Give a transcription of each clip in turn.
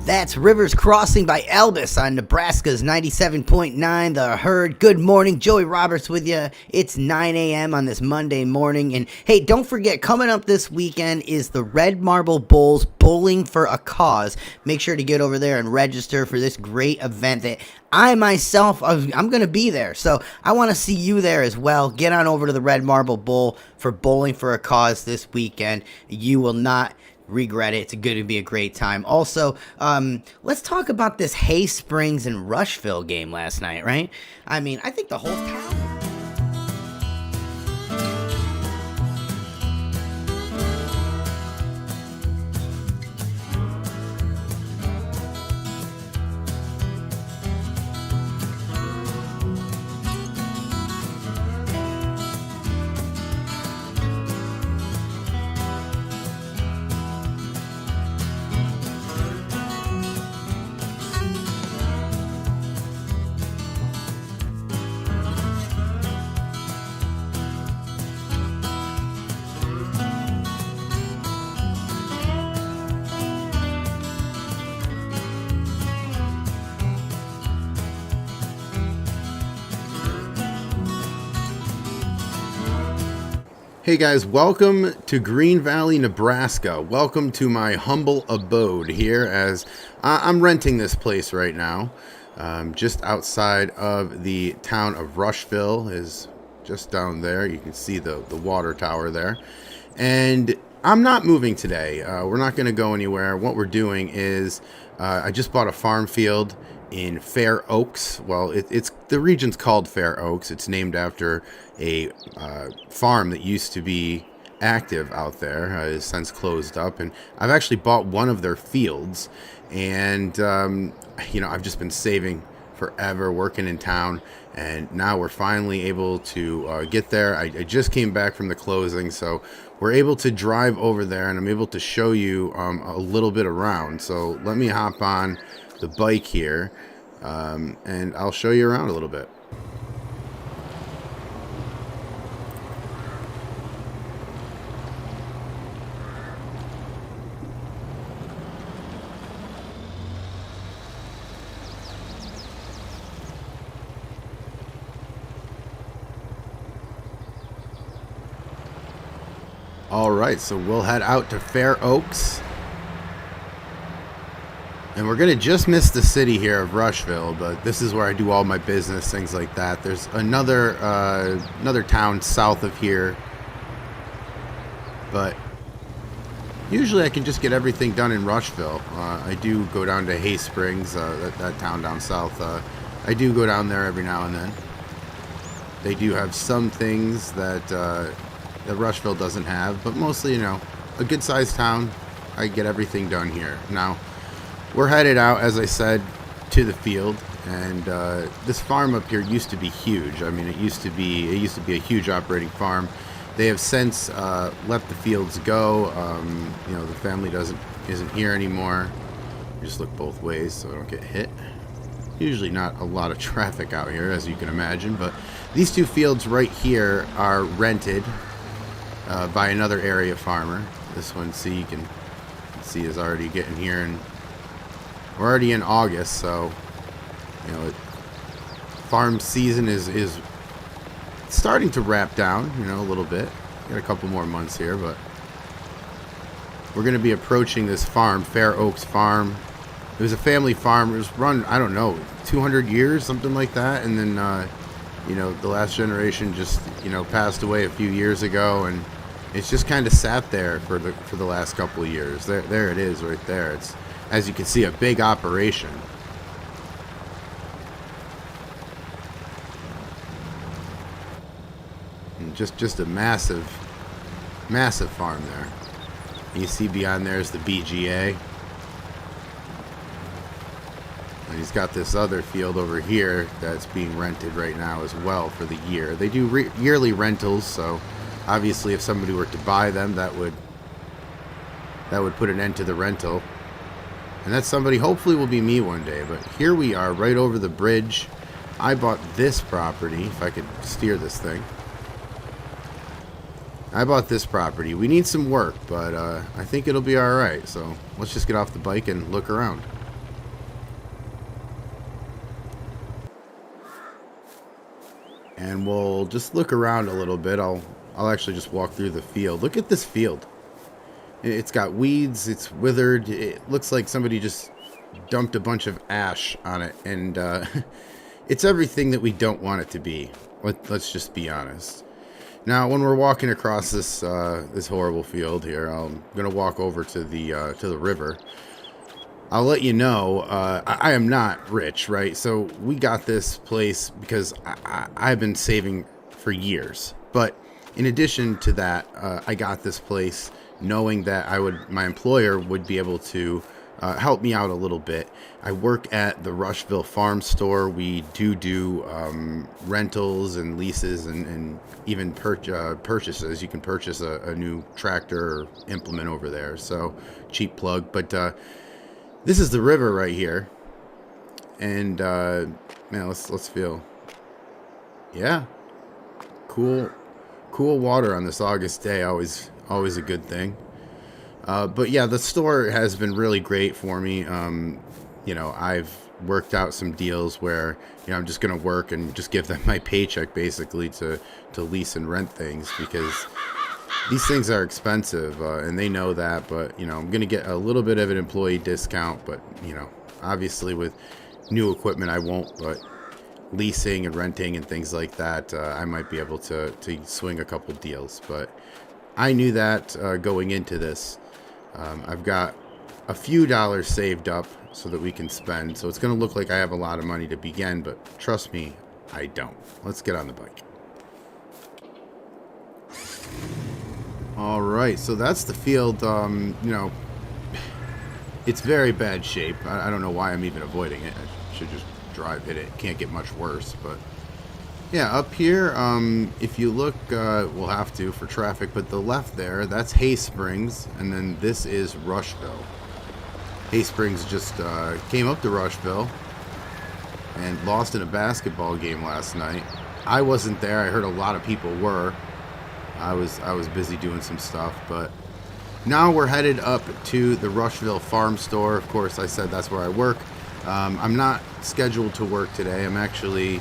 That's Rivers Crossing by Elvis on Nebraska's 97.9 The Herd. Good morning, Joey Roberts with you. It's 9 a.m. on this Monday morning. And hey, don't forget, coming up this weekend is the Red Marble Bowls Bowling for a Cause. Make sure to get over there and register for this great event that I myself, I'm going to be there. So I want to see you there as well. Get on over to the Red Marble Bowl for Bowling for a Cause this weekend. You will not regret it. It's going to be a great time. Also, let's talk about this Hay Springs and Rushville game last night, right? I mean, I think the whole town... Hey guys, welcome to Green Valley, Nebraska. Welcome to my humble abode here, as I'm renting this place right now. Just outside of the town of Rushville is just down there. You can see the water tower there. And I'm not moving today. We're not going to go anywhere. What we're doing is I just bought a farm field in Fair Oaks. Well, it's the region's called Fair Oaks. It's named after a farm that used to be active out there. Has since closed up, and I've actually bought one of their fields. And I've just been saving forever, working in town, and now we're finally able to get there. I just came back from the closing, so we're able to drive over there, and I'm able to show you a little bit around. So let me hop on the bike here, and I'll show you around a little bit. All right, so we'll head out to Fair Oaks. And we're going to just miss the city here of Rushville, but this is where I do all my business, things like that. There's another town south of here, but usually I can just get everything done in Rushville. I do go down to Hay Springs, that town down south. I do go down there every now and then. They do have some things that Rushville doesn't have, but mostly, a good-sized town. I get everything done here. Now, we're headed out, as I said, to the field, and this farm up here used to be huge. I mean, it used to be a huge operating farm. They have since let the fields go. The family isn't here anymore. Just look both ways so I don't get hit. Usually not a lot of traffic out here, as you can imagine, but these two fields right here are rented by another area farmer. This one, you can see, is already getting here, and we're already in August, so farm season is starting to wrap down, a little bit. Got a couple more months here, but we're going to be approaching this farm, Fair Oaks Farm. It was a family farm. It was run, I don't know, 200 years, something like that, and then the last generation just passed away a few years ago, and it's just kind of sat there for the last couple of years. There it is right there. It's, as you can see, a big operation. And just a massive farm there. And you see beyond there is the BGA. And he's got this other field over here that's being rented right now as well for the year. They do yearly rentals, so obviously if somebody were to buy them, that would put an end to the rental. And that somebody hopefully will be me one day. But here we are right over the bridge. I bought this property, if I could steer this thing. I bought this property. We need some work, but I think it'll be alright. So let's just get off the bike and look around. and we'll just look around a little bit. I'll actually just walk through the field. Look at this field. It's got weeds. It's withered. It looks like somebody just dumped a bunch of ash on it, and it's everything that we don't want it to be. Let's just be honest. Now, when we're walking across this this horrible field here, I'm gonna walk over to the river. I'll let you know, I am not rich, right? So we got this place because I've been saving for years. But in addition to that, I got this place knowing that my employer would be able to help me out a little bit. I work at the Rushville Farm Store. We do rentals and leases and even purchases. You can purchase a new tractor or implement over there. So cheap plug. But this is the river right here. And man, let's feel. Yeah, cool water on this August day. Always a good thing. But yeah, the store has been really great for me. You know, I've worked out some deals where, you know, I'm just going to work and just give them my paycheck basically to lease and rent things, because these things are expensive, and they know that. But, you know, I'm going to get a little bit of an employee discount, but, you know, obviously with new equipment I won't, but leasing and renting and things like that, I might be able to swing a couple deals. But I knew that going into this. I've got a few dollars saved up so that we can spend. So it's going to look like I have a lot of money to begin, but trust me, I don't. Let's get on the bike. All right, so that's the field. You know, it's very bad shape. I don't know why I'm even avoiding it. I should just drive, hit it. Can't get much worse, but yeah, up here, if you look, we'll have to for traffic, but the left there, that's Hay Springs, and then this is Rushville. Hay Springs just came up to Rushville and lost in a basketball game last night. I wasn't there. I heard a lot of people were. I was busy doing some stuff, but now we're headed up to the Rushville Farm Store. Of course, I said that's where I work. I'm not scheduled to work today. I'm actually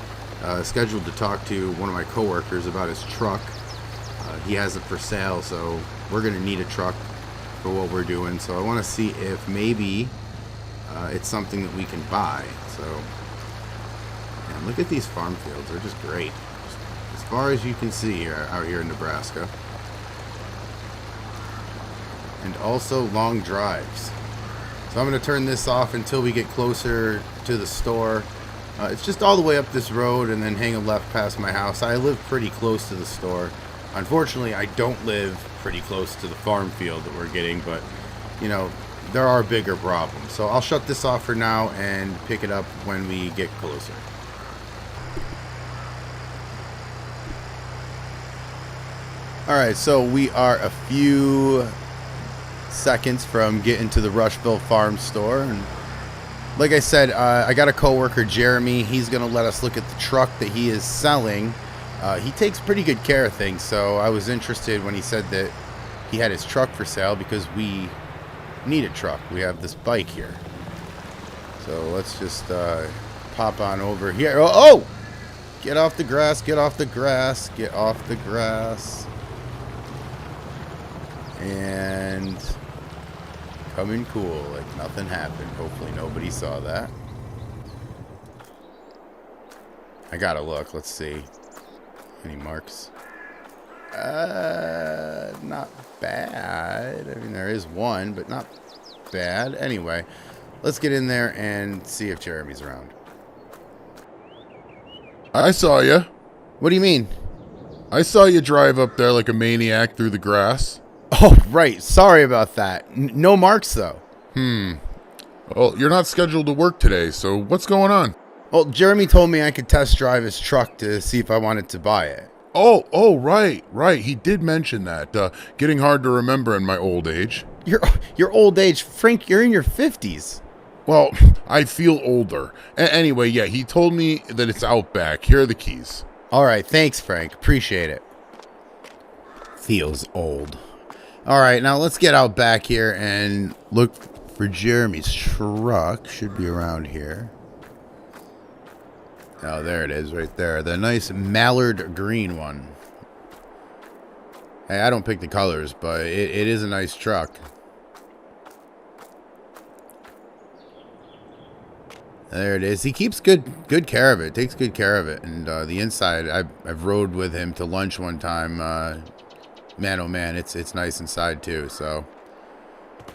scheduled to talk to one of my coworkers about his truck. He has it for sale, so we're going to need a truck for what we're doing. So I want to see if maybe it's something that we can buy. So man, look at these farm fields. They're just great. Just as far as you can see here, out here in Nebraska. And also long drives. So I'm going to turn this off until we get closer to the store. It's just all the way up this road and then hang a left past my house. I live pretty close to the store. Unfortunately, I don't live pretty close to the farm field that we're getting, but, you know, there are bigger problems. So I'll shut this off for now and pick it up when we get closer. All right, so we are a few seconds from getting to the Rushville Farm Store, and like I said, I got a coworker, Jeremy. He's going to let us look at the truck that he is selling. He takes pretty good care of things, so I was interested when he said that he had his truck for sale because we need a truck. We have this bike here. So let's just pop on over here. Oh! Get off the grass, get off the grass, get off the grass. And coming cool, like nothing happened. Hopefully nobody saw that. I gotta look. Let's see. Any marks? Not bad. I mean, there is one, but not bad. Anyway, let's get in there and see if Jeremy's around. I saw you. What do you mean? I saw you drive up there like a maniac through the grass. Oh, right. Sorry about that. No marks, though. Well, you're not scheduled to work today, so what's going on? Well, Jeremy told me I could test drive his truck to see if I wanted to buy it. Oh, right. He did mention that. Getting hard to remember in my old age. Your old age? Frank, you're in your 50s. Well, I feel older. Anyway, yeah, he told me that it's out back. Here are the keys. All right, thanks, Frank. Appreciate it. Feels old. All right, now let's get out back here and look for Jeremy's truck. Should be around here. Oh, there it is right there. The nice mallard green one. Hey, I don't pick the colors, but it is a nice truck. There it is. He keeps good care of it. Takes good care of it. And the inside, I've rode with him to lunch one time. Man, oh man, it's nice inside too. So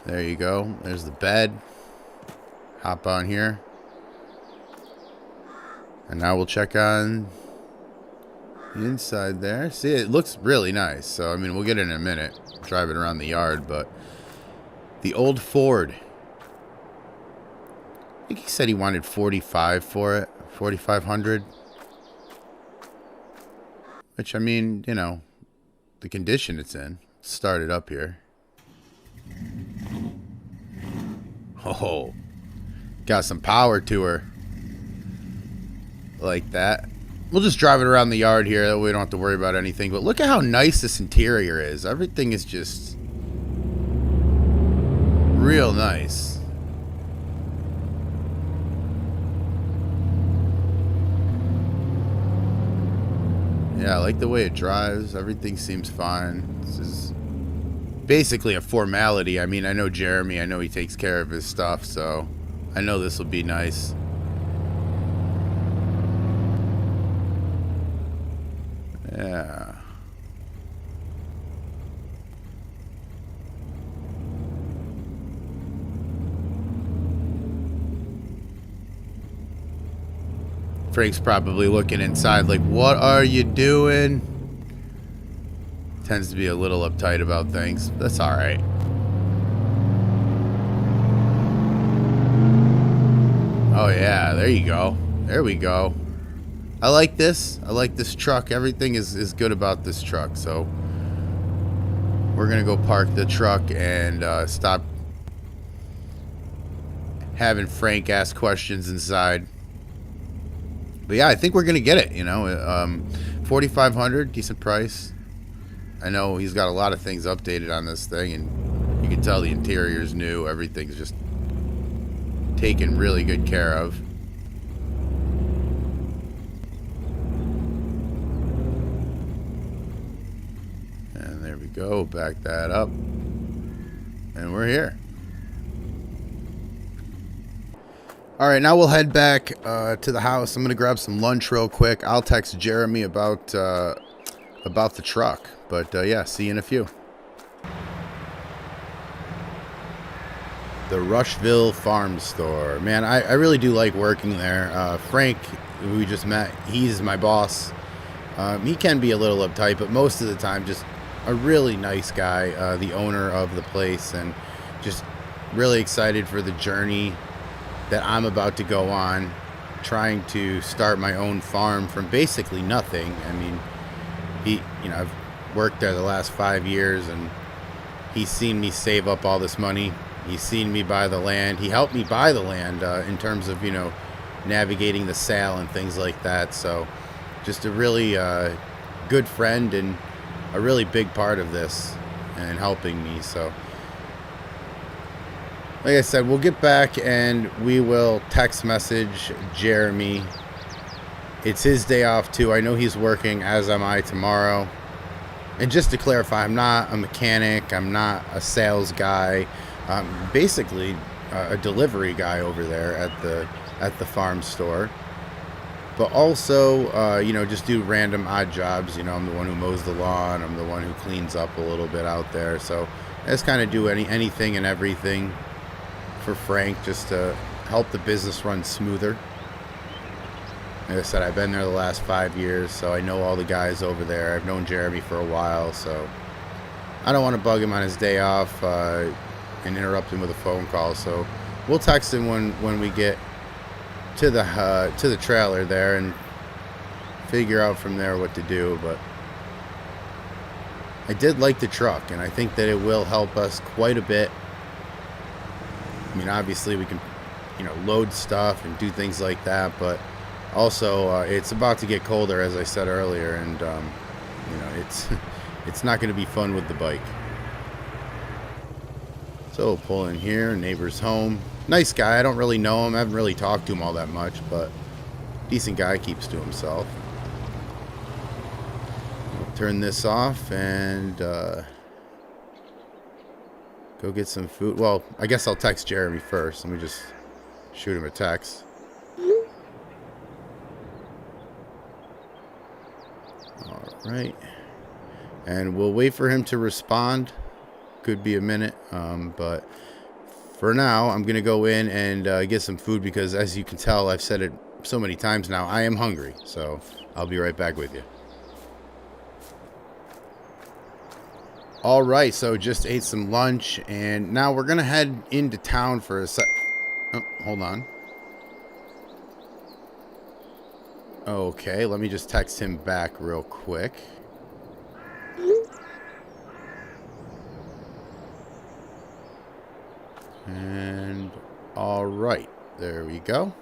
there you go. There's the bed. Hop on here. And now we'll check on the inside there. See, it looks really nice. So, I mean, we'll get it in a minute. Drive it around the yard. But the old Ford. I think he said he wanted 45 for it. 4,500. Which, I mean, you know, the condition it's in. Start it up here. Oh. Got some power to her. Like that. We'll just drive it around the yard here. That way we don't have to worry about anything. But look at how nice this interior is. Everything is just real nice. Yeah, I like the way it drives. Everything seems fine. This is basically a formality. I mean, I know Jeremy. I know he takes care of his stuff. So I know this will be nice. Yeah. Frank's probably looking inside like, what are you doing? Tends to be a little uptight about things. That's all right. Oh, yeah. There you go. There we go. I like this. I like this truck. Everything is good about this truck. So we're going to go park the truck and stop having Frank ask questions inside. But yeah, I think we're going to get it, you know. $4,500, decent price. I know he's got a lot of things updated on this thing, and you can tell the interior's new. Everything's just taken really good care of. And there we go. Back that up. And we're here. All right, now we'll head back to the house. I'm going to grab some lunch real quick. I'll text Jeremy about the truck. But, yeah, see you in a few. The Rushville Farm Store. Man, I really do like working there. Frank, who we just met, he's my boss. He can be a little uptight, but most of the time just a really nice guy, the owner of the place, and just really excited for the journey that I'm about to go on, trying to start my own farm from basically nothing. I mean, I've worked there the last 5 years, and he's seen me save up all this money. He's seen me buy the land. He helped me buy the land in terms of, navigating the sale and things like that. So just a really good friend and a really big part of this and helping me. So like I said, we'll get back and we will text message Jeremy. It's his day off too. I know he's working, as am I, tomorrow. And just to clarify, I'm not a mechanic. I'm not a sales guy. I'm basically a delivery guy over there at the farm store. But also, just do random odd jobs. I'm the one who mows the lawn. I'm the one who cleans up a little bit out there. So I just kind of do anything and everything for Frank, just to help the business run smoother. Like I said, I've been there the last 5 years, so I know all the guys over there. I've known Jeremy for a while, so I don't want to bug him on his day off and interrupt him with a phone call. So we'll text him when we get to the trailer there and figure out from there what to do. But I did like the truck, and I think that it will help us quite a bit. I mean, obviously we can, load stuff and do things like that, but also it's about to get colder, as I said earlier, and it's not going to be fun with the bike. So we'll pull in here, neighbor's home. Nice guy. I don't really know him. I haven't really talked to him all that much, but Decent guy, keeps to himself. I'll turn this off and go get some food. Well, I guess I'll text Jeremy first. Let me just shoot him a text. Alright. And we'll wait for him to respond. Could be a minute. But for now, I'm going to go in and get some food because, as you can tell, I've said it so many times now, I am hungry. So I'll be right back with you. Alright, so just ate some lunch. And now we're going to head into town for a sec. Oh, hold on. Okay, let me just text him back real quick. And all right, there we go.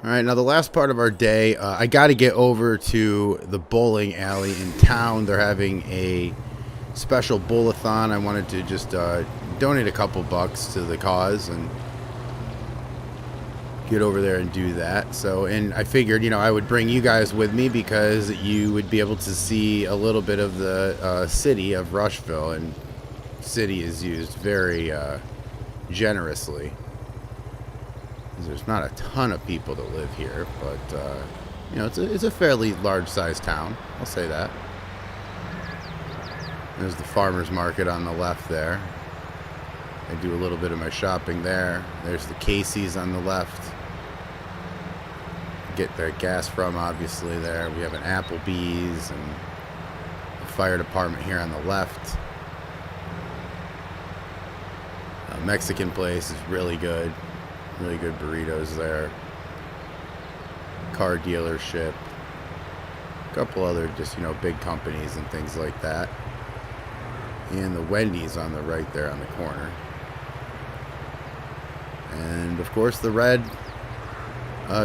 All right, now the last part of our day, I got to get over to the bowling alley in town. They're having a special bowl-a-thon. I wanted to just donate a couple bucks to the cause and get over there and do that. So, and I figured, I would bring you guys with me because you would be able to see a little bit of the city of Rushville, and city is used very generously. There's not a ton of people that live here, but it's a fairly large-sized town. I'll say that. There's the farmers market on the left there. I do a little bit of my shopping there. There's the Casey's on the left. Get their gas from, obviously, there. We have an Applebee's and a fire department here on the left. A Mexican place is really good. Really good burritos there. Car dealership. A couple other just, big companies and things like that. And the Wendy's on the right there on the corner. And, of course, the red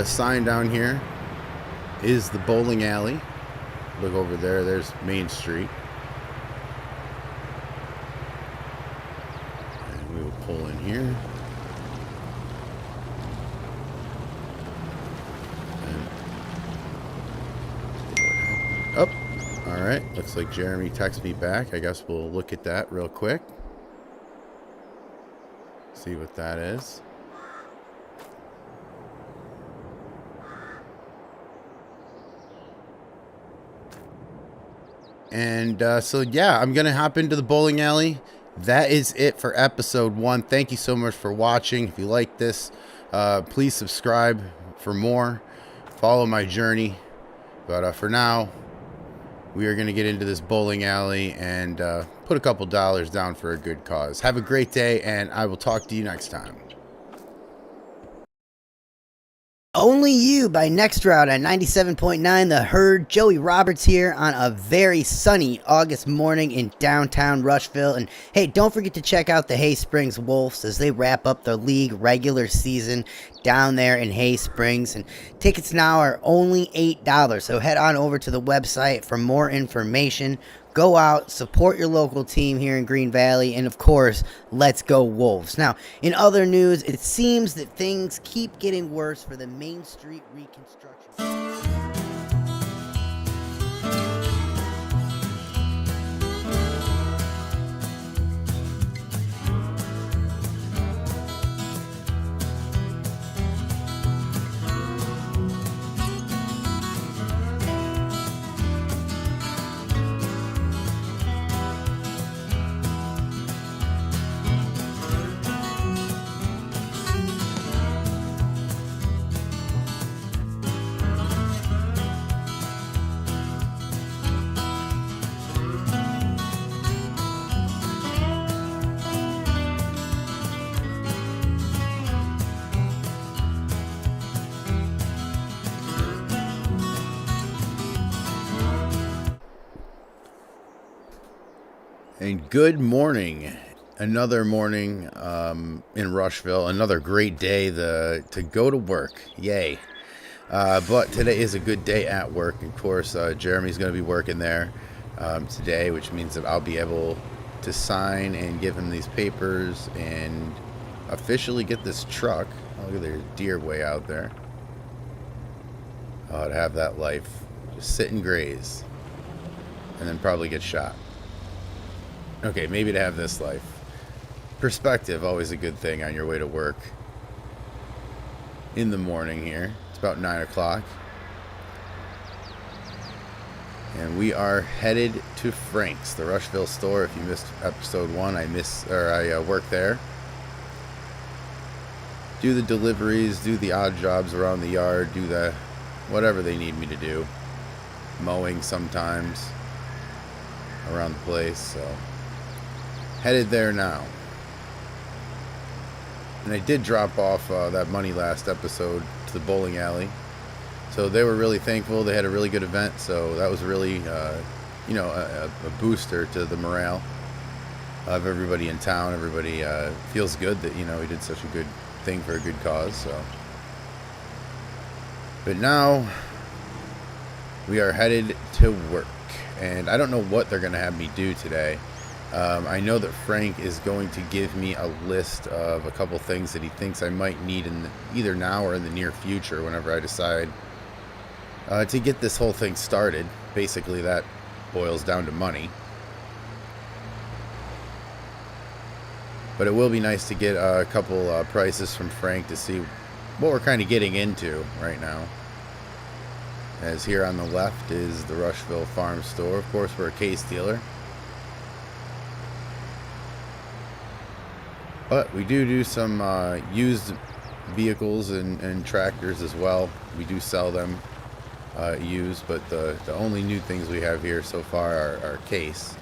sign down here is the bowling alley. Look over there. There's Main Street. And we will pull in here. Alright, looks like Jeremy texted me back. I guess we'll look at that real quick. See what that is. And so, yeah, I'm going to hop into the bowling alley. That is it for episode 1. Thank you so much for watching. If you like this, please subscribe for more. Follow my journey. But for now, we are going to get into this bowling alley and put a couple dollars down for a good cause. Have a great day, and I will talk to you next time. Only You by Next Route on 97.9 The Herd. Joey Roberts here on a very sunny August morning in downtown Rushville. And hey, don't forget to check out the Hay Springs Wolves as they wrap up their league regular season down there in Hay Springs. And tickets now are only $8. So head on over to the website for more information. Go out, support your local team here in Green Valley, and of course, let's go Wolves. Now, in other news, it seems that things keep getting worse for the Main Street reconstruction. And good morning. Another morning in Rushville. Another great day to go to work. Yay. But today is a good day at work. Of course, Jeremy's going to be working there today, which means that I'll be able to sign and give him these papers and officially get this truck Oh, look at there's deer way out there. Oh, to have that life. Just sit and graze. And then probably get shot. Okay, maybe to have this life. Perspective, always a good thing on your way to work. In the morning here. It's about 9 o'clock. And we are headed to Frank's, the Rushville store. If you missed episode 1, I work there. Do the deliveries, do the odd jobs around the yard, do the whatever they need me to do. Mowing sometimes around the place, so headed there now. And I did drop off that money last episode to the bowling alley. So they were really thankful. They had a really good event, so that was really, a booster to the morale of everybody in town. Everybody feels good that, we did such a good thing for a good cause. So, but now we are headed to work, and I don't know what they're going to have me do today. I know that Frank is going to give me a list of a couple things that he thinks I might need either now or in the near future whenever I decide to get this whole thing started. Basically, that boils down to money. But it will be nice to get a couple prices from Frank to see what we're kind of getting into right now. As here on the left is the Rushville Farm Store. Of course, we're a case dealer. But we do some used vehicles and tractors as well. We do sell them used, but the only new things we have here so far are case.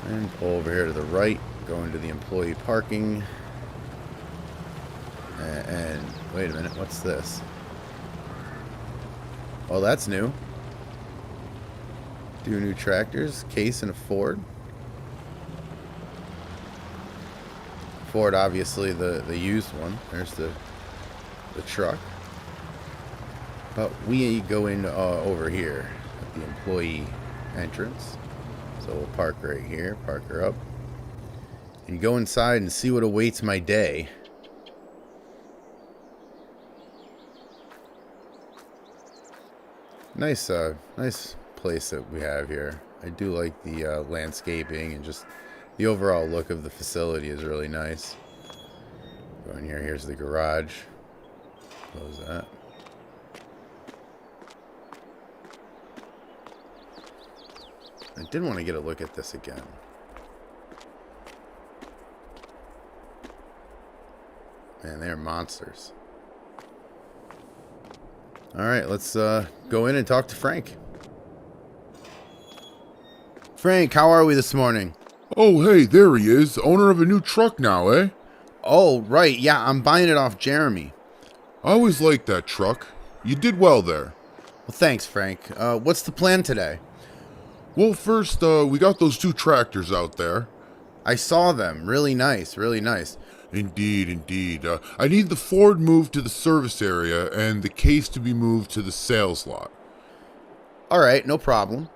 And pull over here to the right, go into the employee parking. And wait a minute, what's this? Oh, that's new. Do new tractors, case and a Ford. Ford, obviously the used one. There's the truck. But we go in over here at the employee entrance. So we'll park right here, park her up, and go inside and see what awaits my day. Nice place that we have here. I do like the landscaping, and just the overall look of the facility is really nice. Go in here. Here's the garage. Close that. I did want to get a look at this again. Man, they're monsters. Alright, let's go in and talk to Frank. Frank, how are we this morning? Oh, hey, there he is. Owner of a new truck now, eh? Oh, right. Yeah, I'm buying it off Jeremy. I always liked that truck. You did well there. Well, thanks, Frank. What's the plan today? Well, first, we got those 2 tractors out there. I saw them. Really nice, really nice. Indeed, indeed. I need the Ford moved to the service area and the case to be moved to the sales lot. Alright, no problem.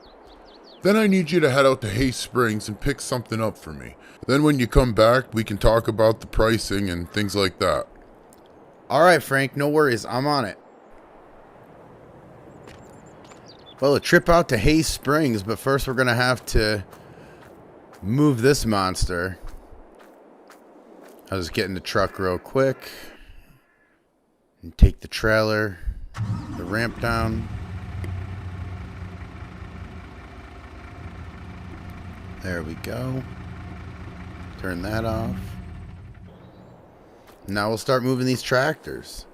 Then I need you to head out to Hay Springs and pick something up for me. Then when you come back, we can talk about the pricing and things like that. Alright, Frank, no worries. I'm on it. Well, a trip out to Hay Springs, but first we're going to have to move this monster. I'll just get in the truck real quick and take the trailer, the ramp down. There we go. Turn that off. Now we'll start moving these tractors.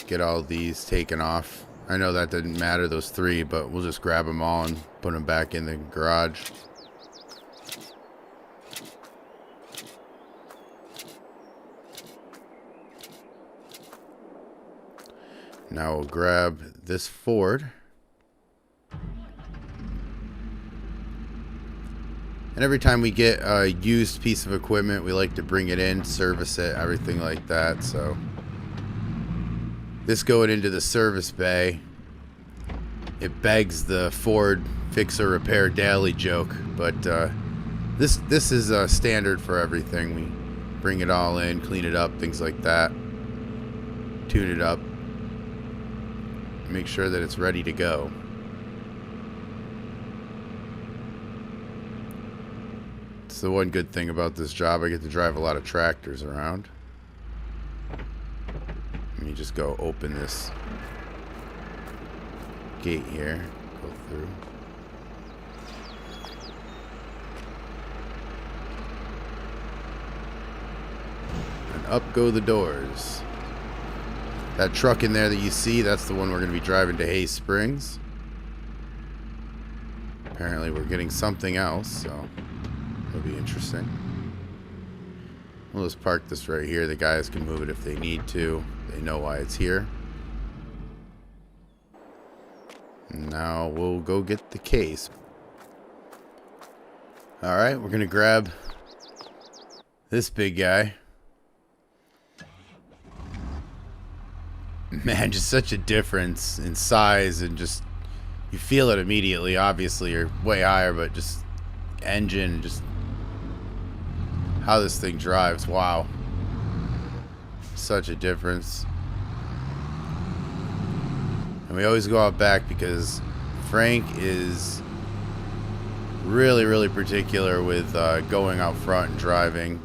Get all these taken off. I know that didn't matter, those 3, but we'll just grab them all and put them back in the garage. Now we'll grab this Ford. And every time we get a used piece of equipment, we like to bring it in, service it, everything like that. So this going into the service bay. it begs the Ford fix or repair daily joke, but this is standard for everything. We bring it all in, clean it up, things like that, tune it up, make sure that it's ready to go. It's the one good thing about this job. I get to drive a lot of tractors around. And you just go open this gate here, go through. And up go the doors. That truck in there that you see, that's the one we're going to be driving to Hay Springs. Apparently we're getting something else, so it'll be interesting. We'll just park this right here. The guys can move it if they need to. They know why it's here. Now we'll go get the case. Alright, we're going to grab this big guy. Man, just such a difference in size, and just you feel it immediately. Obviously you're way higher, but just engine, just how this thing drives, wow, such a difference. And we always go out back because Frank is really particular with going out front and driving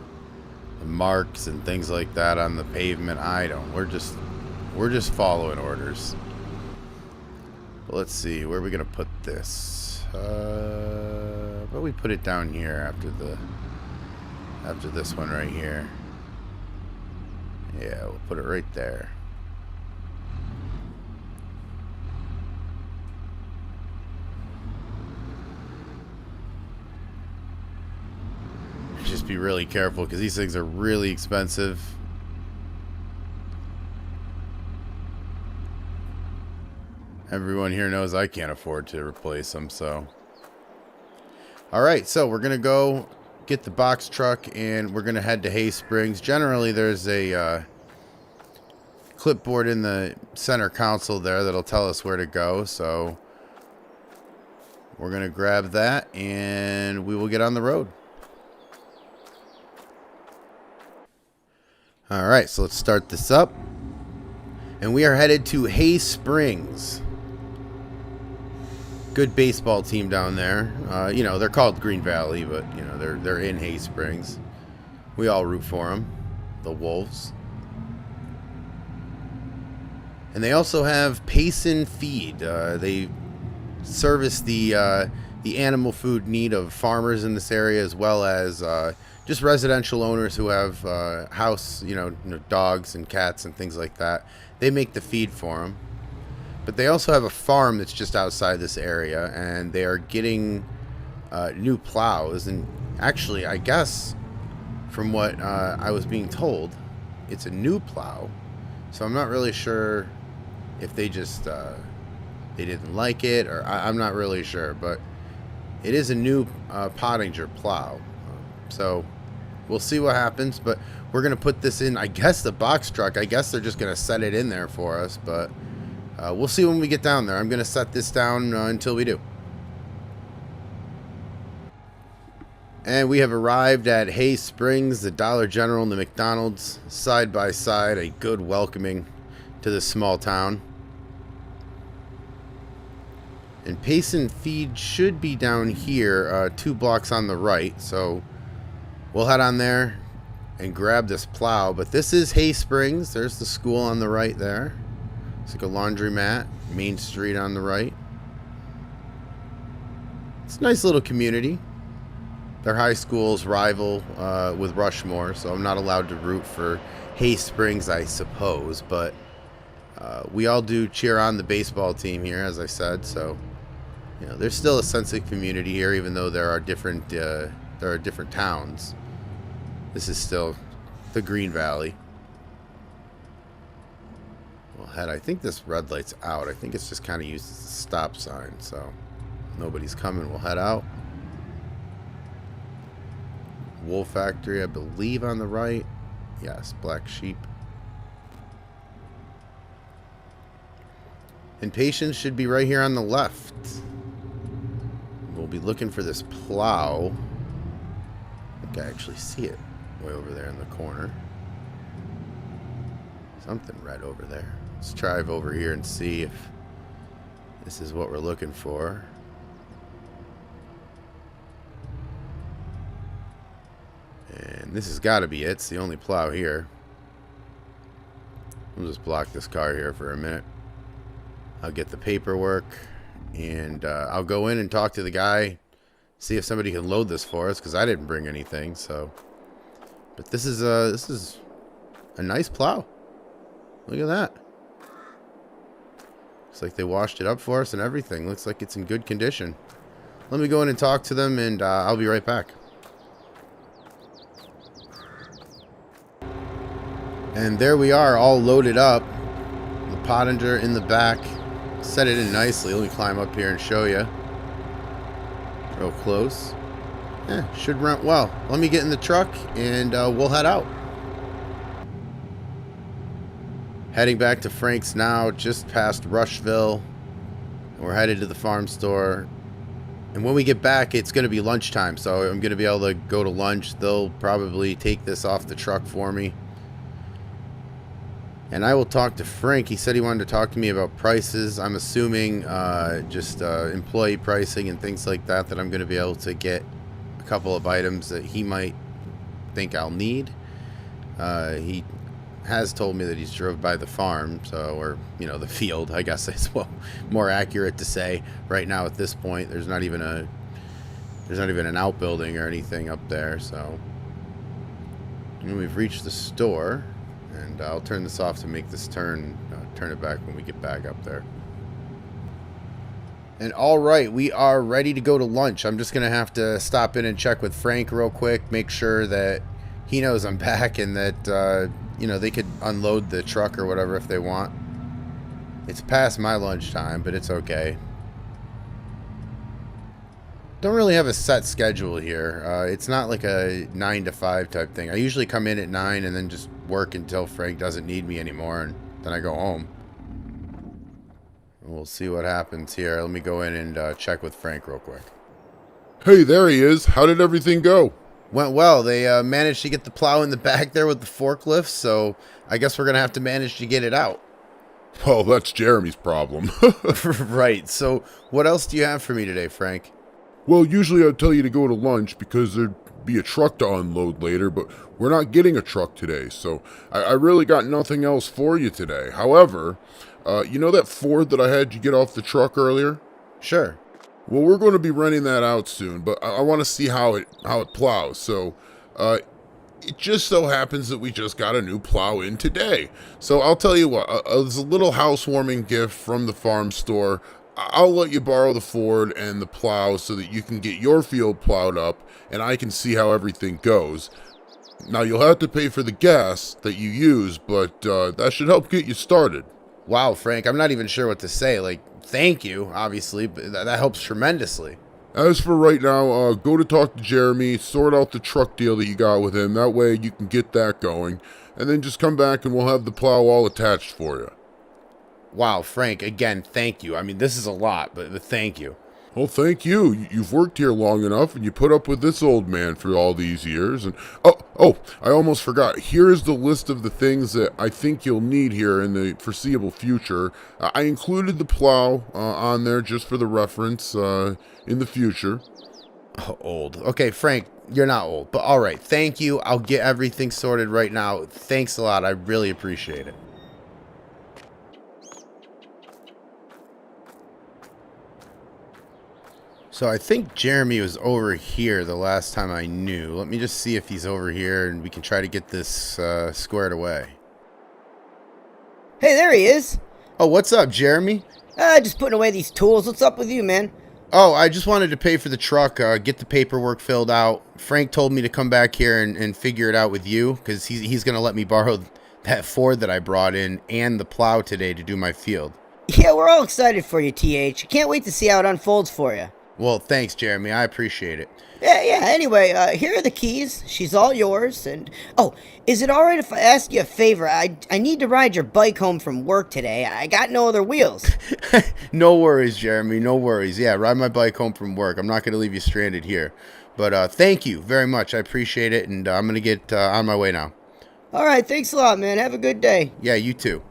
the marks and things like that on the pavement. I don't. We're just following orders. But let's see, where are we gonna put this? But we put it down here after this one right here. Yeah, we'll put it right there. Just be really careful because these things are really expensive. Everyone here knows I can't afford to replace them, so. Alright, so we're going to go get the box truck and we're going to head to Hay Springs. Generally, there's a clipboard in the center console there that'll tell us where to go, so we're going to grab that and we will get on the road. Alright, so let's start this up. And we are headed to Hay Springs. Good baseball team down there. You know, they're called Green Valley, but you know, they're in Hay Springs. We all root for them, the Wolves. And they also have Payson Feed. They service the animal food need of farmers in this area, as well as just residential owners who have house, you know, dogs and cats and things like that. They make the feed for them. But they also have a farm that's just outside this area, and they are getting new plows. And actually, I guess from what I was being told, it's a new plow. So I'm not really sure if they just they didn't like it, or I'm not really sure. But it is a new Pottinger plow. So we'll see what happens. But we're going to put this in, I guess, the box truck. I guess they're just going to set it in there for us. But we'll see when we get down there. I'm going to set this down until we do. And we have arrived at Hay Springs, the Dollar General and the McDonald's, side by side. A good welcoming to this small town. And Payson Feed should be down here, 2 blocks on the right. So we'll head on there and grab this plow. But this is Hay Springs. There's the school on the right there. It's like a laundromat. Main Street on the right. It's a nice little community. Their high schools rival with Rushmore, so I'm not allowed to root for Hay Springs, I suppose. But we all do cheer on the baseball team here, as I said. So you know, there's still a sense of community here, even though there are different towns. This is still the Green Valley. We'll head. I think this red light's out. I think it's just kind of used as a stop sign. So nobody's coming. We'll head out. Wool factory, I believe, on the right. Yes, black sheep. And patience should be right here on the left. We'll be looking for this plow. I think I actually see it way over there in the corner. Something red over there. Let's drive over here and see if this is what we're looking for. And this has got to be it. It's the only plow here. We'll just block this car here for a minute. I'll get the paperwork, and I'll go in and talk to the guy, see if somebody can load this for us, because I didn't bring anything. So, but this is a nice plow. Look at that. Looks like they washed it up for us and everything. Looks like it's in good condition. Let me go in and talk to them, and I'll be right back. And there we are, all loaded up. The Pottinger in the back. Set it in nicely. Let me climb up here and show you. Real close. Yeah, should rent well. Let me get in the truck and we'll head out. Heading back to Frank's now, just past Rushville. We're headed to the farm store. And when we get back, it's going to be lunchtime. So I'm going to be able to go to lunch. They'll probably take this off the truck for me. And I will talk to Frank. He said he wanted to talk to me about prices. I'm assuming just employee pricing and things like that, that I'm going to be able to get a couple of items that he might think I'll need. He has told me that he's drove by the farm, so, or, you know, the field, I guess is more accurate to say right now at this point. There's not even an outbuilding or anything up there, so. And we've reached the store. And I'll turn this off to make this turn it back when we get back up there. And all right, we are ready to go to lunch. I'm just going to have to stop in and check with Frank real quick, make sure that he knows I'm back and that, you know, they could unload the truck or whatever if they want. It's past my lunchtime, but it's okay. Don't really have a set schedule here. It's not like a 9 to 5 type thing. I usually come in at 9 and then just work until Frank doesn't need me anymore, and then I go home. We'll see what happens here. Let me go in and check with Frank real quick. Hey, there he is. How did everything go? Went well. They managed to get the plow in the back there with the forklift, so I guess we're going to have to manage to get it out. Well, that's Jeremy's problem. Right. So what else do you have for me today, Frank? Well, usually I'd tell you to go to lunch because there'd be a truck to unload later, but we're not getting a truck today, so I really got nothing else for you today. However, you know that Ford that I had you get off the truck earlier? Sure. Well, we're going to be renting that out soon, but I want to see how it plows. So, it just so happens that we just got a new plow in today. So I'll tell you what, it's a little housewarming gift from the farm store. I'll let you borrow the Ford and the plow so that you can get your field plowed up and I can see how everything goes. Now, you'll have to pay for the gas that you use, but that should help get you started. Wow, Frank, I'm not even sure what to say. Like, thank you, obviously, but that helps tremendously. As for right now, go to talk to Jeremy, sort out the truck deal that you got with him. That way you can get that going. And then just come back and we'll have the plow all attached for you. Wow, Frank, again, thank you. I mean, this is a lot, but thank you. Well, thank you. You've worked here long enough, and you put up with this old man for all these years. And oh, I almost forgot. Here is the list of the things that I think you'll need here in the foreseeable future. I included the plow on there just for the reference in the future. Oh, old. Okay, Frank, you're not old, but all right. Thank you. I'll get everything sorted right now. Thanks a lot. I really appreciate it. So I think Jeremy was over here the last time I knew. Let me just see if he's over here and we can try to get this squared away. Hey, there he is. Oh, what's up, Jeremy? Just putting away these tools. What's up with you, man? Oh, I just wanted to pay for the truck, get the paperwork filled out. Frank told me to come back here and figure it out with you because he's going to let me borrow that Ford that I brought in and the plow today to do my field. Yeah, we're all excited for you, TH. Can't wait to see how it unfolds for you. Well, thanks, Jeremy. I appreciate it. Yeah. Anyway, here are the keys. She's all yours. And oh, is it all right if I ask you a favor? I need to ride your bike home from work today. I got no other wheels. No worries, Jeremy. No worries. Yeah, ride my bike home from work. I'm not going to leave you stranded here. But thank you very much. I appreciate it, and I'm going to get on my way now. All right, thanks a lot, man. Have a good day. Yeah, you too.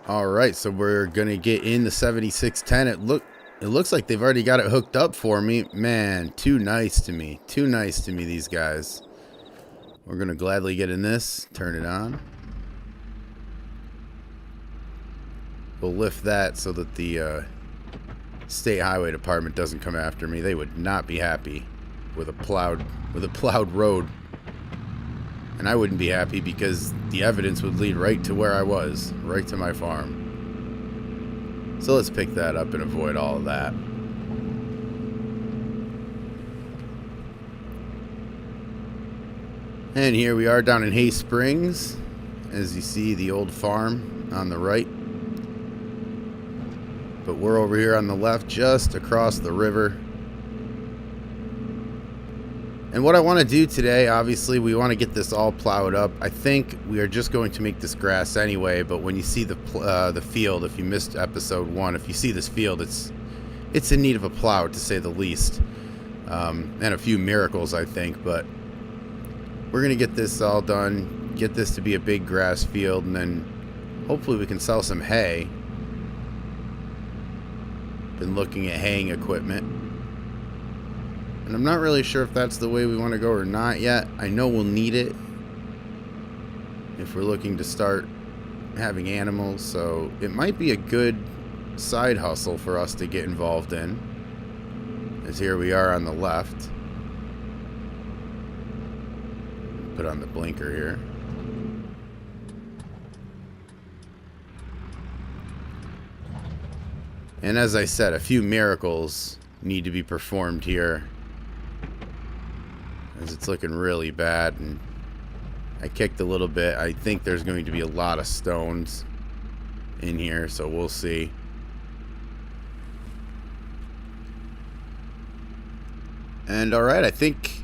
All right, so we're gonna get in the 7610. It looks like they've already got it hooked up for me. Man, too nice to me. Too nice to me, these guys. We're gonna gladly get in this. Turn it on. We'll lift that so that the state highway department doesn't come after me. They would not be happy with a plowed road. And I wouldn't be happy because the evidence would lead right to where I was, right to my farm. So let's pick that up and avoid all of that. And here we are down in Hay Springs. As you see, the old farm on the right. But we're over here on the left, just across the river. And what I want to do today, obviously, we want to get this all plowed up. I think we are just going to make this grass anyway, but when you see the field, if you missed episode 1, if you see this field, it's in need of a plow, to say the least. And a few miracles, I think, but we're going to get this all done, get this to be a big grass field, and then hopefully we can sell some hay. Been looking at haying equipment. And I'm not really sure if that's the way we want to go or not yet. I know we'll need it if we're looking to start having animals, so it might be a good side hustle for us to get involved in. As here we are on the left. Put on the blinker here. And as I said, a few miracles need to be performed here, as it's looking really bad. And I kicked a little bit. I think there's going to be a lot of stones in here, so we'll see. And alright, I think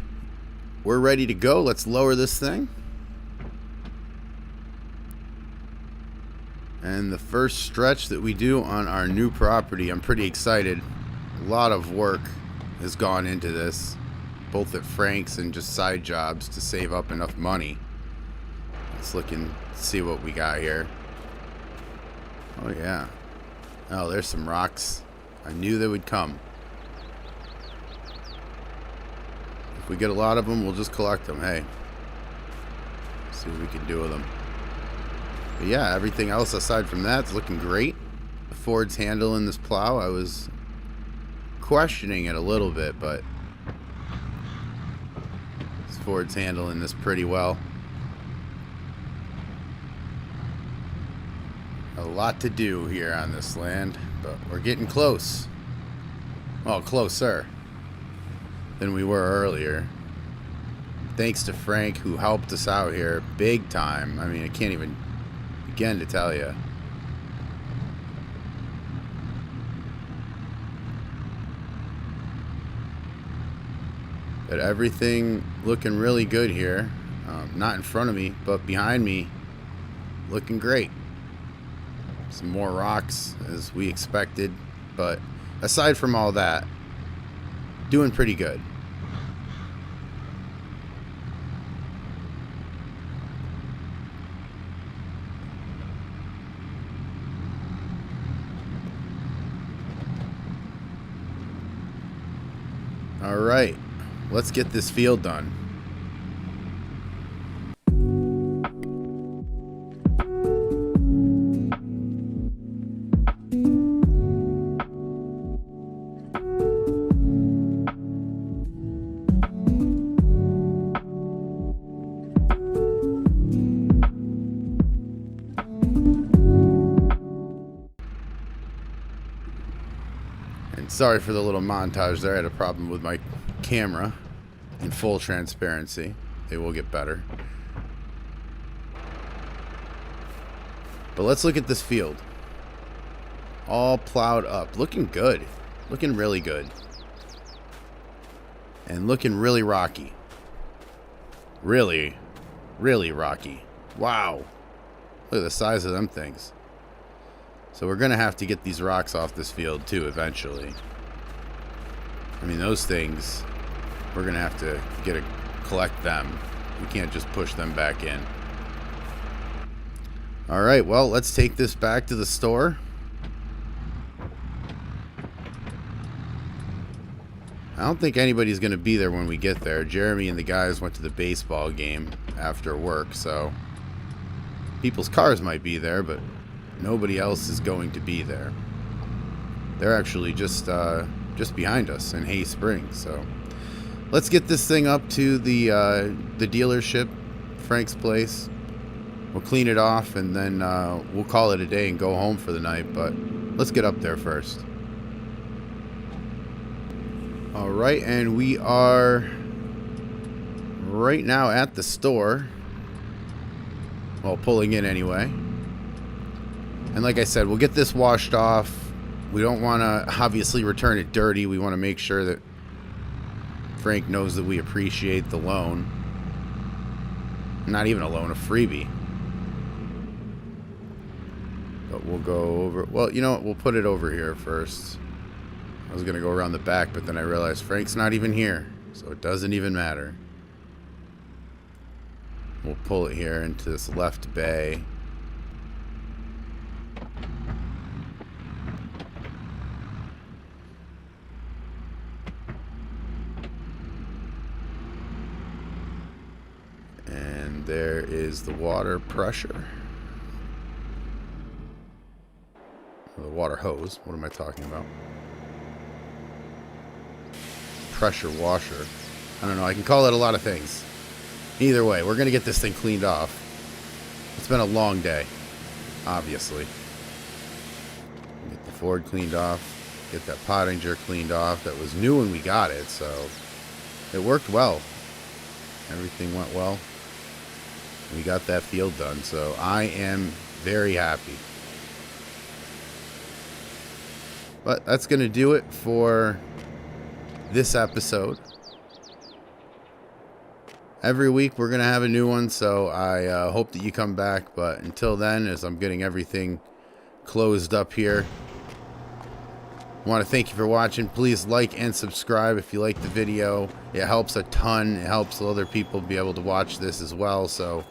we're ready to go. Let's lower this thing. And the first stretch that we do on our new property, I'm pretty excited. A lot of work has gone into this, both at Frank's and just side jobs to save up enough money. Let's look and see what we got here. Oh yeah. Oh, there's some rocks. I knew they would come. If we get a lot of them, we'll just collect them. Hey, see what we can do with them. But yeah, everything else aside from that's looking great. The Ford's handle in this plow, I was questioning it a little bit, but this Ford's handling this pretty well. A lot to do here on this land, but we're getting close. Well, closer than we were earlier. Thanks to Frank, who helped us out here big time. I mean, I can't even begin to tell you. But everything looking really good here. Not in front of me, but behind me, looking great. Some more rocks as we expected, but aside from all that, doing pretty good. All right, let's get this field done. Sorry for the little montage there. I had a problem with my camera. In full transparency, they will get better. But let's look at this field. All plowed up. Looking good. Looking really good. And looking really rocky. Really, really rocky. Wow. Look at the size of them things. So we're going to have to get these rocks off this field too eventually. I mean, those things, we're going to have to collect them. We can't just push them back in. Alright, well, let's take this back to the store. I don't think anybody's going to be there when we get there. Jeremy and the guys went to the baseball game after work, so people's cars might be there, but nobody else is going to be there. They're actually just behind us in Hay Springs, so let's get this thing up to the dealership, Frank's place. We'll clean it off, and then we'll call it a day and go home for the night, but let's get up there first. Alright, and we are right now at the store. Well, pulling in anyway. And like I said, we'll get this washed off. We don't want to obviously return it dirty. We want to make sure that Frank knows that we appreciate the loan. Not even a loan, a freebie. But we'll go over... Well, you know what? We'll put it over here first. I was going to go around the back, but then I realized Frank's not even here. So it doesn't even matter. We'll pull it here into this left bay. And there is the water pressure. Or the water hose. What am I talking about? Pressure washer. I don't know. I can call it a lot of things. Either way, we're going to get this thing cleaned off. It's been a long day, obviously. Get the Ford cleaned off. Get that Pottinger cleaned off. That was new when we got it, so it worked well. Everything went well. We got that field done, so I am very happy. But that's going to do it for this episode. Every week we're going to have a new one, so I hope that you come back. But until then, as I'm getting everything closed up here, I want to thank you for watching. Please like and subscribe if you like the video. It helps a ton. It helps other people be able to watch this as well. So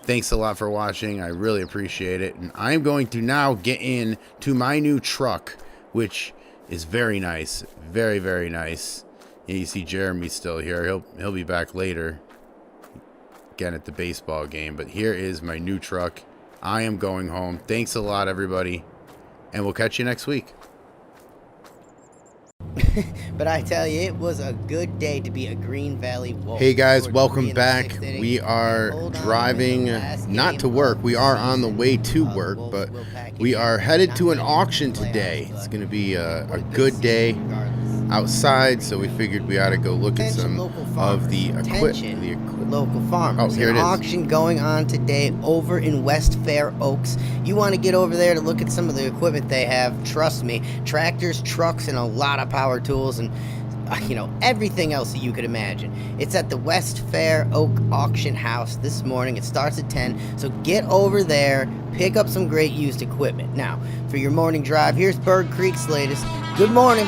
thanks a lot for watching. I really appreciate it. And I'm going to now get in to my new truck, which is very nice. Very, very nice. Yeah, you see Jeremy still here. He'll be back later. Again at the baseball game. But here is my new truck. I am going home. Thanks a lot, everybody. And we'll catch you next week. But I tell you, it was a good day to be a Green Valley Wolf. Hey guys, Scored welcome 3 in the back. 6th inning. We are Hold on, driving, in the last not game to work. of We the are on the season, way to work, Wolves but will pack we it are in. headed to an Not auction making the today. playoffs, It's but going to be a what a good day regardless. outside, so we figured we ought to go look at Attention, some local of farmers. the Attention, equipment. local farmers. Oh, here An it is. auction going on today over in West Fair Oaks. You want to get over there to look at some of the equipment they have. Trust me, tractors, trucks, and a lot of power tools and everything else that you could imagine. It's at the West Fair Oak Auction House this morning. It starts at 10, so get over there, pick up some great used equipment. Now, for your morning drive, here's Bird Creek's latest. Good morning.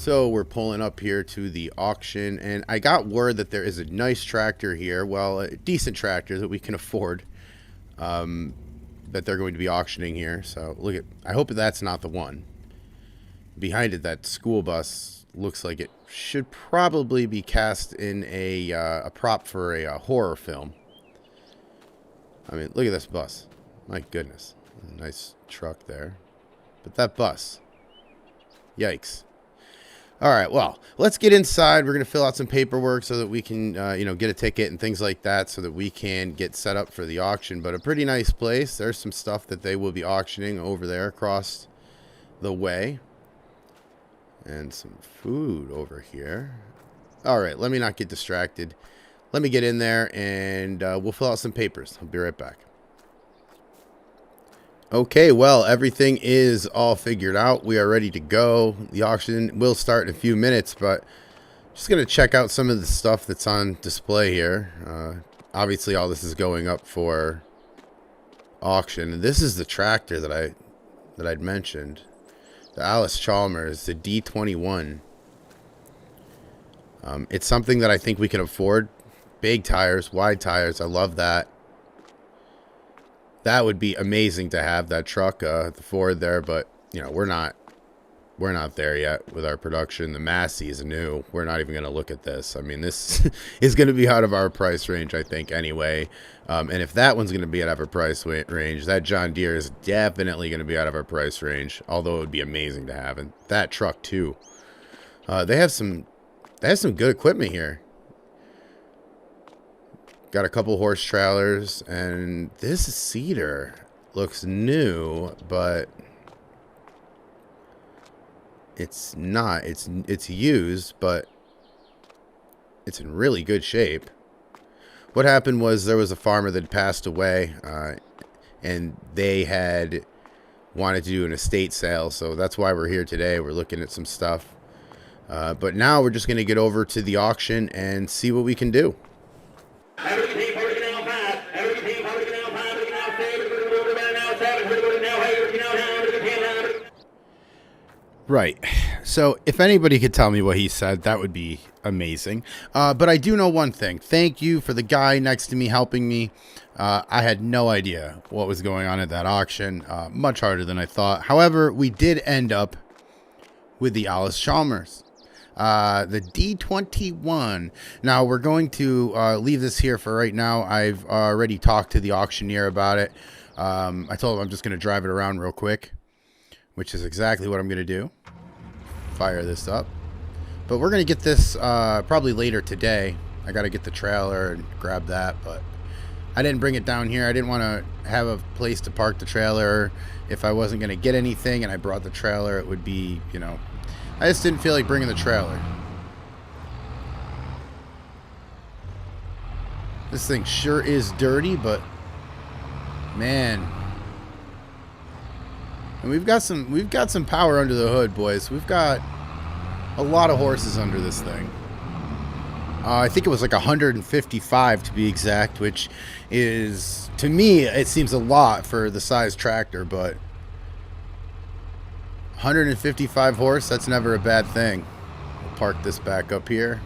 So we're pulling up here to the auction, and I got word that there is a nice tractor here, well, a decent tractor that we can afford, that they're going to be auctioning here. So look at, I hope that's not the one. Behind it, that school bus looks like it should probably be cast in a prop for a horror film. I mean, look at this bus. My goodness. Nice truck there. But that bus. Yikes. All right, well, let's get inside. We're going to fill out some paperwork so that we can, get a ticket and things like that so that we can get set up for the auction. But a pretty nice place. There's some stuff that they will be auctioning over there across the way. And some food over here. All right, let me not get distracted. Let me get in there and we'll fill out some papers. I'll be right back. Okay, well, everything is all figured out. We are ready to go. The auction will start in a few minutes, but just going to check out some of the stuff that's on display here. Obviously, all this is going up for auction. This is the tractor that I'd mentioned. The Alice Chalmers, the D21. It's something that I think we can afford. Big tires, wide tires. I love that. That would be amazing to have, that truck, the Ford there, but we're not there yet with our production. The Massey is new. We're not even going to look at this. I mean, this is going to be out of our price range, I think, anyway. And if that one's going to be out of our price range, that John Deere is definitely going to be out of our price range, although it would be amazing to have. And that truck too. They have some good equipment here. Got a couple horse trailers, and this cedar looks new, but it's not. It's used, but it's in really good shape. What happened was there was a farmer that passed away, and they had wanted to do an estate sale, so that's why we're here today. We're looking at some stuff, but now we're just going to get over to the auction and see what we can do. Right. So if anybody could tell me what he said, that would be amazing. But I do know one thing. Thank you for the guy next to me helping me. I had no idea what was going on at that auction. Much harder than I thought. However, we did end up with the Alice Chalmers. The D21. Now, we're going to leave this here for right now. I've already talked to the auctioneer about it. I told him I'm just going to drive it around real quick, which is exactly what I'm going to do. Fire this up. But we're going to get this probably later today. I got to get the trailer and grab that, but I didn't bring it down here. I didn't want to have a place to park the trailer. If I wasn't going to get anything and I brought the trailer, it would be, I just didn't feel like bringing the trailer. This thing sure is dirty, but man. And we've got some power under the hood, boys. We've got a lot of horses under this thing. I think it was like 155 to be exact, which is, to me, it seems a lot for the size tractor, but 155 horse, that's never a bad thing. We'll park this back up here.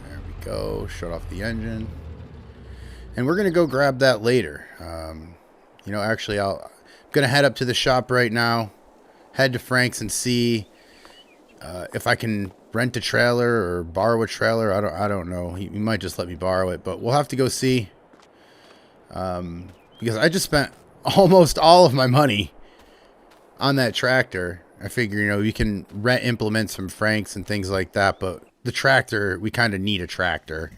There we go. Shut off the engine. And we're going to go grab that later. Actually, I'm going to head up to the shop right now, head to Frank's and see if I can rent a trailer or borrow a trailer. I don't know. He might just let me borrow it, but we'll have to go see. Because I just spent almost all of my money on that tractor. I figure, you can rent implements from Frank's and things like that, but the tractor, we kind of need a tractor.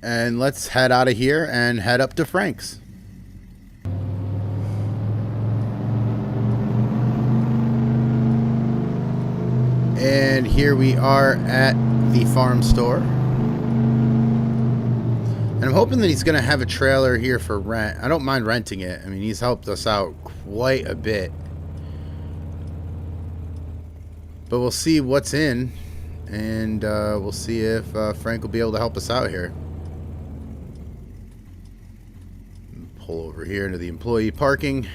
And let's head out of here and head up to Frank's. And here we are at the farm store. And I'm hoping that he's going to have a trailer here for rent. I don't mind renting it. I mean, he's helped us out quite a bit. But we'll see what's in. And we'll see if Frank will be able to help us out here. Pull over here into the employee parking.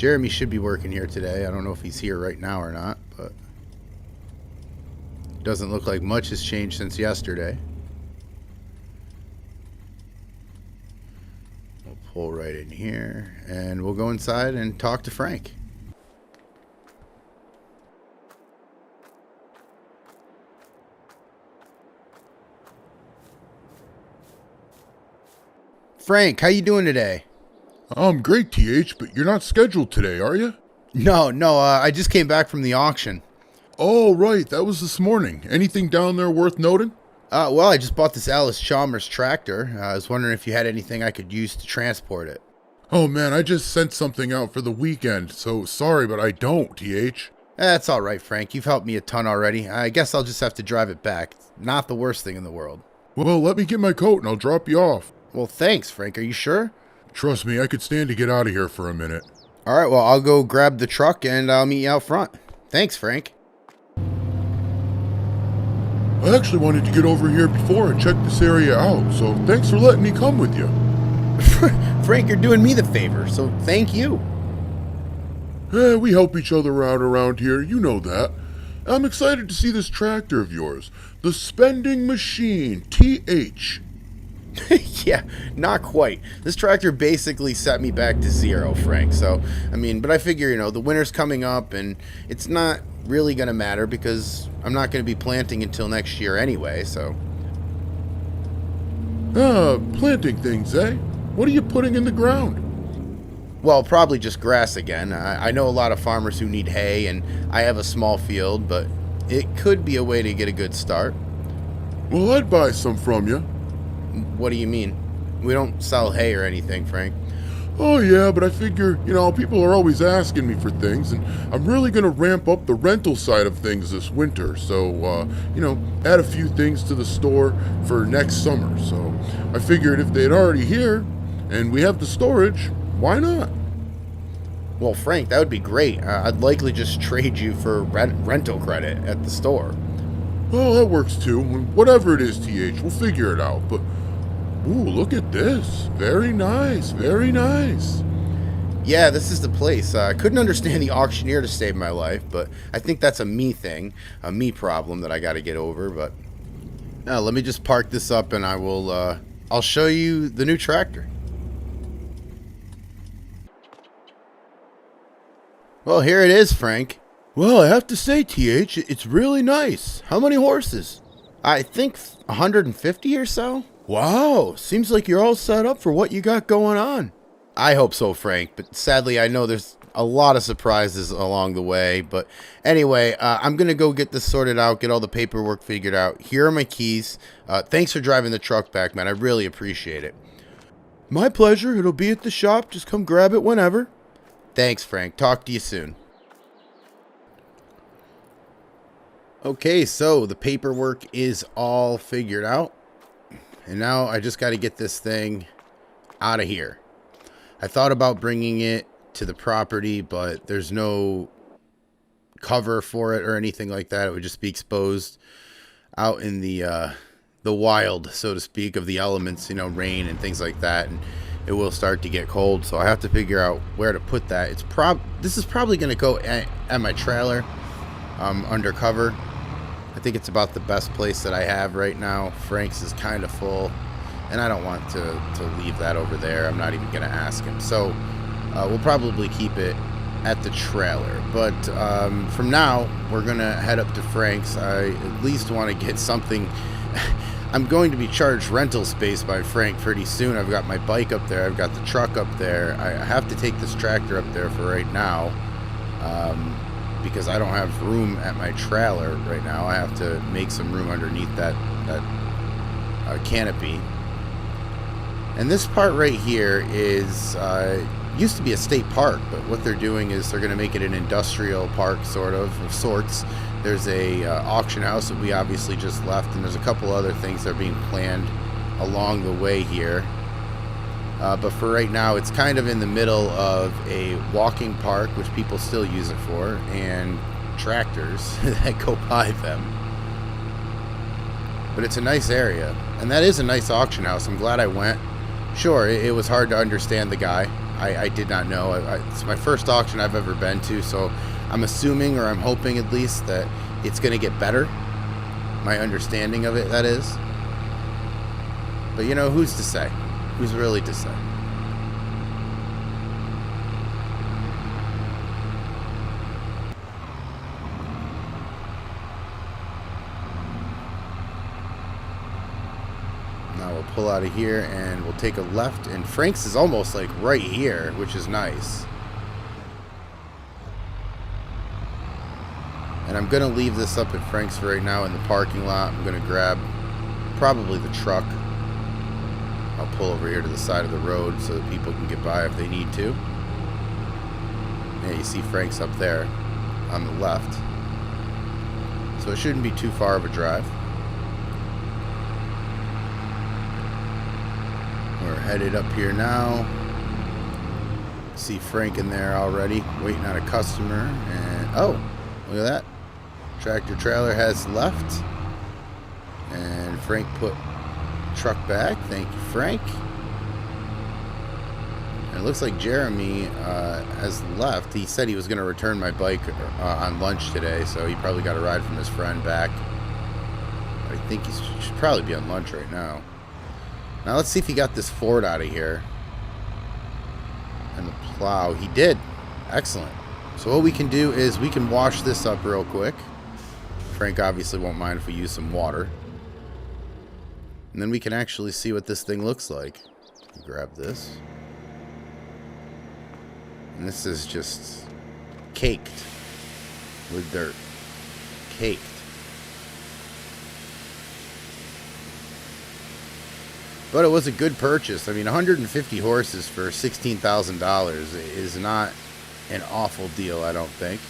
Jeremy should be working here today. I don't know if he's here right now or not, but doesn't look like much has changed since yesterday. We'll pull right in here, and we'll go inside and talk to Frank. Frank, how you doing today? I'm great, TH, but you're not scheduled today, are you? No, I just came back from the auction. Oh, right, that was this morning. Anything down there worth noting? Well, I just bought this Alice Chalmers tractor. I was wondering if you had anything I could use to transport it. Oh man, I just sent something out for the weekend, so sorry, but I don't, TH. That's all right, Frank. You've helped me a ton already. I guess I'll just have to drive it back. It's not the worst thing in the world. Well, let me get my coat and I'll drop you off. Well, thanks, Frank. Are you sure? Trust me, I could stand to get out of here for a minute. All right, well, I'll go grab the truck and I'll meet you out front. Thanks, Frank. I actually wanted to get over here before and check this area out, so thanks for letting me come with you. Frank, you're doing me the favor, so thank you. We help each other out around here, you know that. I'm excited to see this tractor of yours, the Spending Machine, TH. Yeah, not quite. This tractor basically set me back to zero, Frank. So, but I figure, the winter's coming up and it's not really going to matter because I'm not going to be planting until next year anyway, so. Planting things, eh? What are you putting in the ground? Well, probably just grass again. I know a lot of farmers who need hay, and I have a small field, but it could be a way to get a good start. Well, I'd buy some from you. What do you mean? We don't sell hay or anything, Frank. Oh, yeah, but I figure, people are always asking me for things, and I'm really going to ramp up the rental side of things this winter. So, add a few things to the store for next summer. So I figured if they'd already here, and we have the storage, why not? Well, Frank, that would be great. I'd likely just trade you for rental credit at the store. Well, that works too. Whatever it is, TH, we'll figure it out. But, ooh, look at this. Very nice, very nice. Yeah, this is the place. I couldn't understand the auctioneer to save my life, but I think that's a me thing, a me problem that I got to get over. But let me just park this up and I'll show you the new tractor. Well, here it is, Frank. Well, I have to say, TH, it's really nice. How many horses? I think 150 or so. Wow, seems like you're all set up for what you got going on. I hope so, Frank, but sadly I know there's a lot of surprises along the way. But anyway, I'm going to go get this sorted out, get all the paperwork figured out. Here are my keys. Thanks for driving the truck back, man. I really appreciate it. My pleasure. It'll be at the shop. Just come grab it whenever. Thanks, Frank. Talk to you soon. Okay, so the paperwork is all figured out. And now I just got to get this thing out of here. I thought about bringing it to the property, but there's no cover for it or anything like that. It would just be exposed out in the wild, so to speak, of the elements, rain and things like that. And it will start to get cold, so I have to figure out where to put that. This is probably going to go at my trailer undercover. I think it's about the best place that I have right now. Frank's is kind of full, and I don't want to leave that over there. I'm not even going to ask him. So we'll probably keep it at the trailer. But from now, we're going to head up to Frank's. I at least want to get something. I'm going to be charged rental space by Frank pretty soon. I've got my bike up there. I've got the truck up there. I have to take this tractor up there for right now. Because I don't have room at my trailer right now. I have to make some room underneath that canopy. And this part right here is used to be a state park, but what they're doing is they're going to make it an industrial park of sorts. There's a auction house that we obviously just left, and there's a couple other things that are being planned along the way here. But for right now, it's kind of in the middle of a walking park, which people still use it for, and tractors that go by them. But it's a nice area, and that is a nice auction house. I'm glad I went. Sure, it was hard to understand the guy. I did not know. It's my first auction I've ever been to, so I'm assuming, or I'm hoping at least, that it's going to get better. My understanding of it, that is. But you know, who's to say? Who's really to say? Now we'll pull out of here and we'll take a left, and Frank's is almost like right here, which is nice. And I'm going to leave this up at Frank's for right now in the parking lot. I'm going to grab probably the truck. I'll pull over here to the side of the road so that people can get by if they need to. Yeah, you see Frank's up there on the left. So it shouldn't be too far of a drive. We're headed up here now. See Frank in there already, waiting on a customer. And oh, look at that. Tractor trailer has left. And Frank put truck back. Thank you, Frank. And it looks like Jeremy has left. He said he was going to return my bike on lunch today, so he probably got a ride from his friend back. But I think he should probably be on lunch right now. Now let's see if he got this Ford out of here. And the plow. He did. Excellent. So what we can do is we can wash this up real quick. Frank obviously won't mind if we use some water. And then we can actually see what this thing looks like. Grab this. And this is just caked with dirt. Caked. But it was a good purchase. I mean, 150 horses for $16,000 is not an awful deal, I don't think.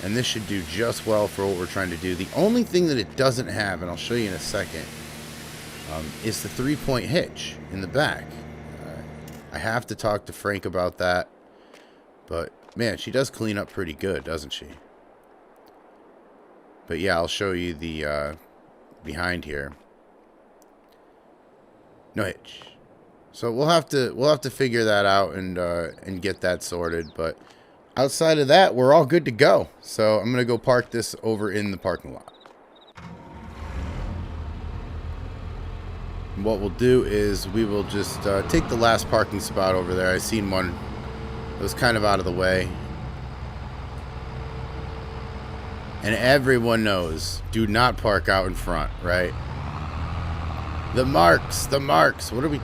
And this should do just well for what we're trying to do. The only thing that it doesn't have, and I'll show you in a second, is the 3-point hitch in the back. I have to talk to Frank about that. But, man, she does clean up pretty good, doesn't she? But yeah, I'll show you the behind here. No hitch. So we'll have to figure that out and get that sorted. But outside of that, we're all good to go. So I'm gonna go park this over in the parking lot. And what we'll do is we will just take the last parking spot over there. I seen one that was kind of out of the way. And everyone knows, do not park out in front, right? The marks. What are we...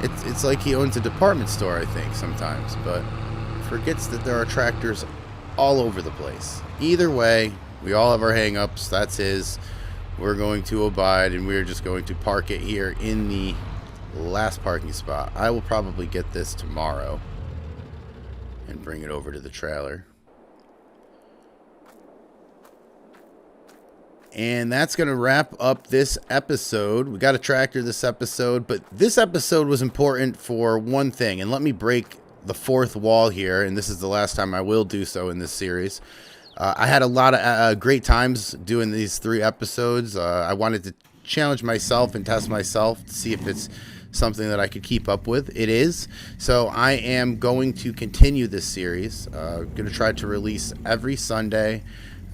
It's like he owns a department store, I think, sometimes. But forgets that there are tractors all over the place. Either way, we all have our hang-ups. That's his. We're going to abide, and we're just going to park it here in the last parking spot. I will probably get this tomorrow and bring it over to the trailer. And that's going to wrap up this episode. We got a tractor this episode, but this episode was important for one thing. And let me break the fourth wall here, and this is the last time I will do so in this series. I had a lot of great times doing these 3 episodes. I wanted to challenge myself and test myself to see if it's something that I could keep up with. It is. So I am going to continue this series. I'm going to try to release every Sunday.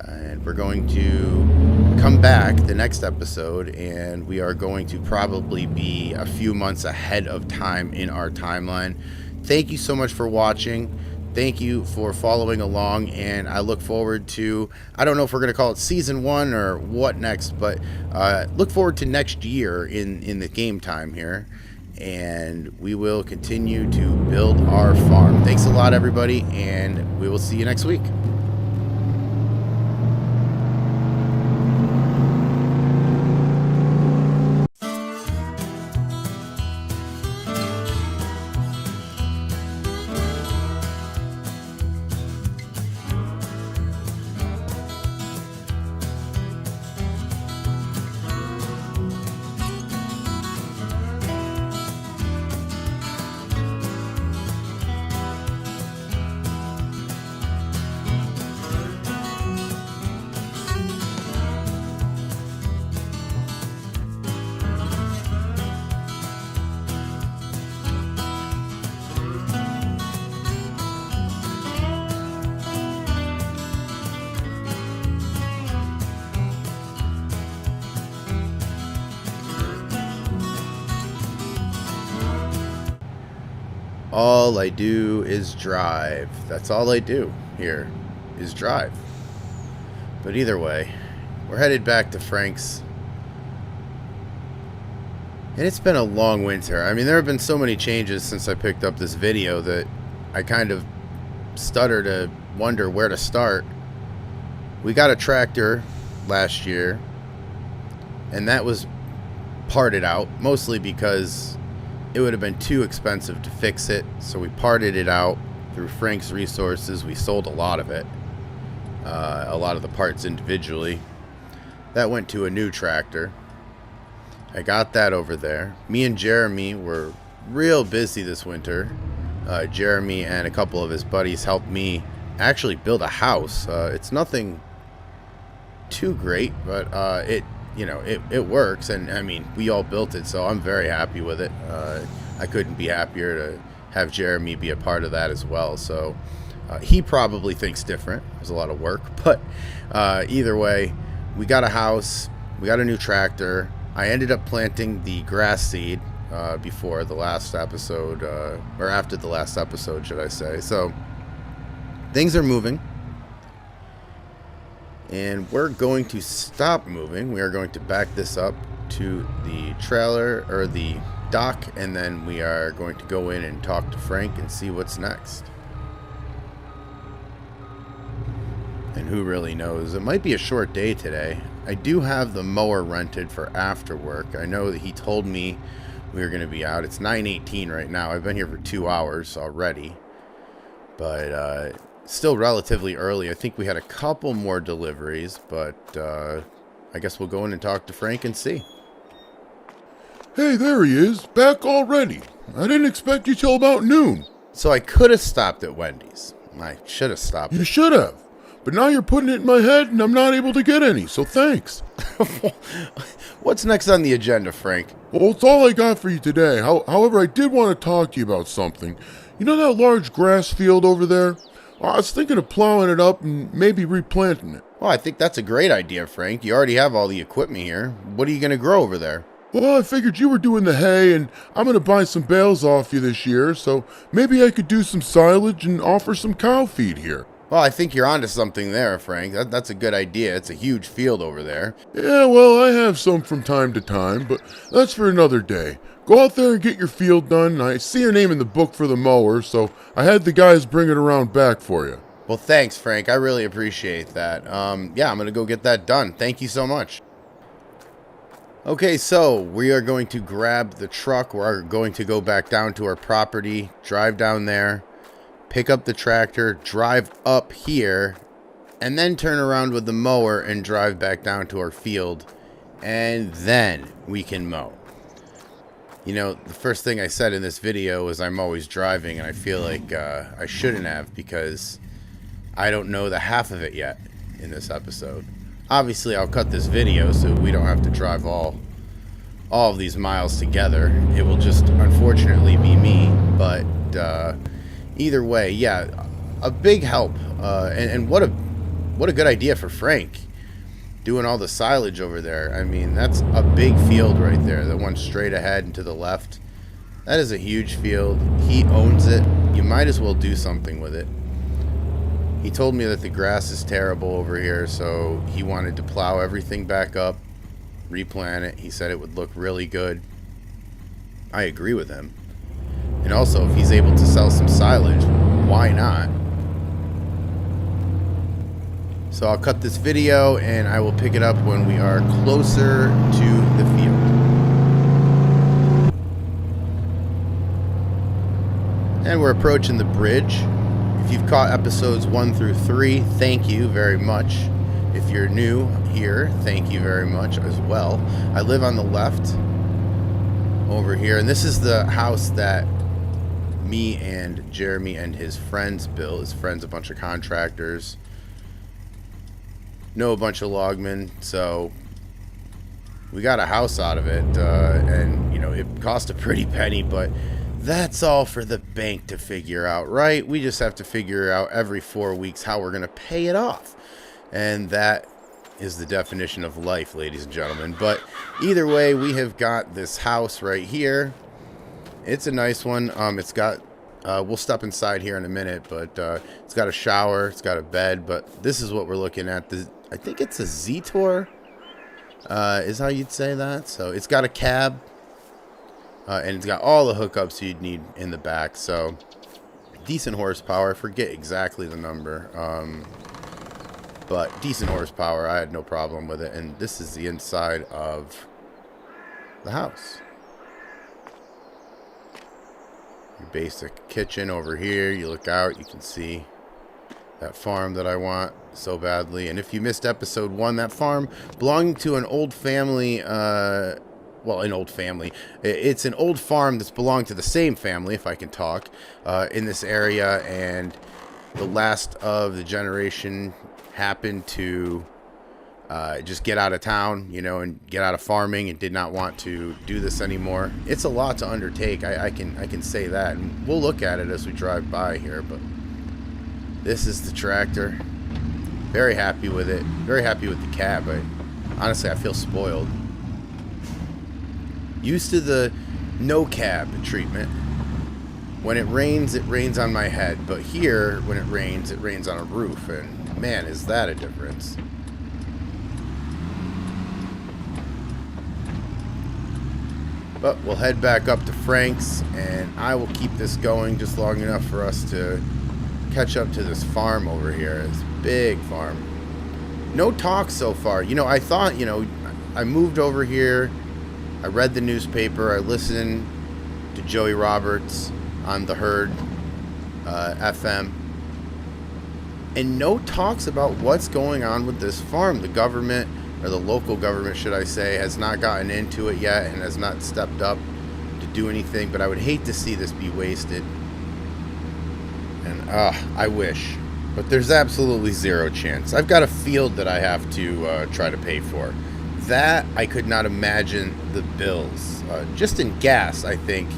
And we're going to come back the next episode, and we are going to probably be a few months ahead of time in our timeline. Thank you so much for watching. Thank you for following along, and I look forward to, I don't know if we're going to call it season 1 or what next, but look forward to next year in the game time here, and we will continue to build our farm. Thanks a lot, everybody, and we will see you next week. all I do is drive. That's all I do here is drive. But either way, we're headed back to Frank's. And it's been a long winter. I mean, there have been so many changes since I picked up this video that I kind of stutter to wonder where to start. We got a tractor last year, and that was parted out, mostly because it would have been too expensive to fix it. So we parted it out through Frank's Resources. We sold a lot of it, a lot of the parts individually. That went to a new tractor. I got that over there. Me and Jeremy were real busy this winter. Jeremy and a couple of his buddies helped me actually build a house. It's nothing too great, but it works, and I mean, we all built it, so I'm very happy with it. I couldn't be happier to have Jeremy be a part of that as well. So he probably thinks different. There's a lot of work, but either way, we got a house, we got a new tractor. I ended up planting the grass seed before the last episode, or after the last episode, should I say. So things are moving. And we're going to stop moving. We are going to back this up to the trailer, or the dock, and then we are going to go in and talk to Frank and see what's next. And who really knows? It might be a short day today. I do have the mower rented for after work. I know that he told me we were going to be out. It's 9:18 right now. I've been here for 2 hours already. But still relatively early. I think we had a couple more deliveries, but I guess we'll go in and talk to Frank and see. Hey, there he is, back already. I didn't expect you till about noon. So I could have stopped at Wendy's. I should have stopped. You should have. But now you're putting it in my head and I'm not able to get any, so thanks. What's next on the agenda, Frank? Well, it's all I got for you today. However, I did want to talk to you about something. You know that large grass field over there? I was thinking of plowing it up and maybe replanting it. Well, I think that's a great idea, Frank. You already have all the equipment here. What are you going to grow over there? Well, I figured you were doing the hay, and I'm going to buy some bales off you this year, so maybe I could do some silage and offer some cow feed here. Well, I think you're onto something there, Frank. That's a good idea. It's a huge field over there. Yeah, well, I have some from time to time, but that's for another day. Go out there and get your field done. I see your name in the book for the mower, so I had the guys bring it around back for you. Well, thanks, Frank. I really appreciate that. Yeah, I'm going to go get that done. Thank you so much. Okay, so we are going to grab the truck. We're going to go back down to our property, drive down there, pick up the tractor, drive up here, and then turn around with the mower and drive back down to our field, and then we can mow. You know, the first thing I said in this video was I'm always driving, and I feel like I shouldn't have, because I don't know the half of it yet in this episode. Obviously, I'll cut this video so we don't have to drive all of these miles together. It will just unfortunately be me, but either way, yeah, a big help, and what a good idea for Frank, doing all the silage over there. I mean, that's a big field right there, the one straight ahead and to the left. That is a huge field. He owns it. You might as well do something with it. He told me that the grass is terrible over here, so he wanted to plow everything back up, replant it. He said it would look really good. I agree with him. And also, if he's able to sell some silage, why not? So I'll cut this video, and I will pick it up when we are closer to the field. And we're approaching the bridge. If you've caught episodes 1 through 3, thank you very much. If you're new here, thank you very much as well. I live on the left over here, and this is the house that me and Jeremy and his friends built. His friends, a bunch of contractors, know a bunch of logmen, so we got a house out of it, and you know, it cost a pretty penny, but that's all for the bank to figure out, right? We just have to figure out every 4 weeks how we're going to pay it off. And that is the definition of life, ladies and gentlemen. But either way, we have got this house right here. It's a nice one. It's got We'll step inside here in a minute, but it's got a shower, it's got a bed, but this is what we're looking at. I think it's a Z-Tour, is how you'd say that. So it's got a cab, and it's got all the hookups you'd need in the back. So decent horsepower. I forget exactly the number, but decent horsepower. I had no problem with it. And this is the inside of the house. Your basic kitchen over here. You look out, you can see that farm that I want so badly. And if you missed episode 1, that farm belonging to an old family, well, an old family. It's an old farm that's belonged to the same family, if I can talk, in this area. And the last of the generation happened to just get out of town, you know, and get out of farming, and did not want to do this anymore. It's a lot to undertake. I can say that, and we'll look at it as we drive by here. But this is the tractor. Very happy with it. Very happy with the cab. Honestly, I feel spoiled. Used to the no cab treatment. When it rains on my head. But here, when it rains on a roof. And man, is that a difference. But we'll head back up to Frank's, and I will keep this going just long enough for us to catch up to this farm over here. This big farm. No talk so far. You know, I thought, you know, I moved over here, I read the newspaper, I listened to Joey Roberts on the Herd FM, and no talks about what's going on with this farm. The government, or the local government, should I say, has not gotten into it yet and has not stepped up to do anything. But I would hate to see this be wasted. And I wish. But there's absolutely zero chance. I've got a field that I have to try to pay for. That, I could not imagine the bills. Just in gas, I think,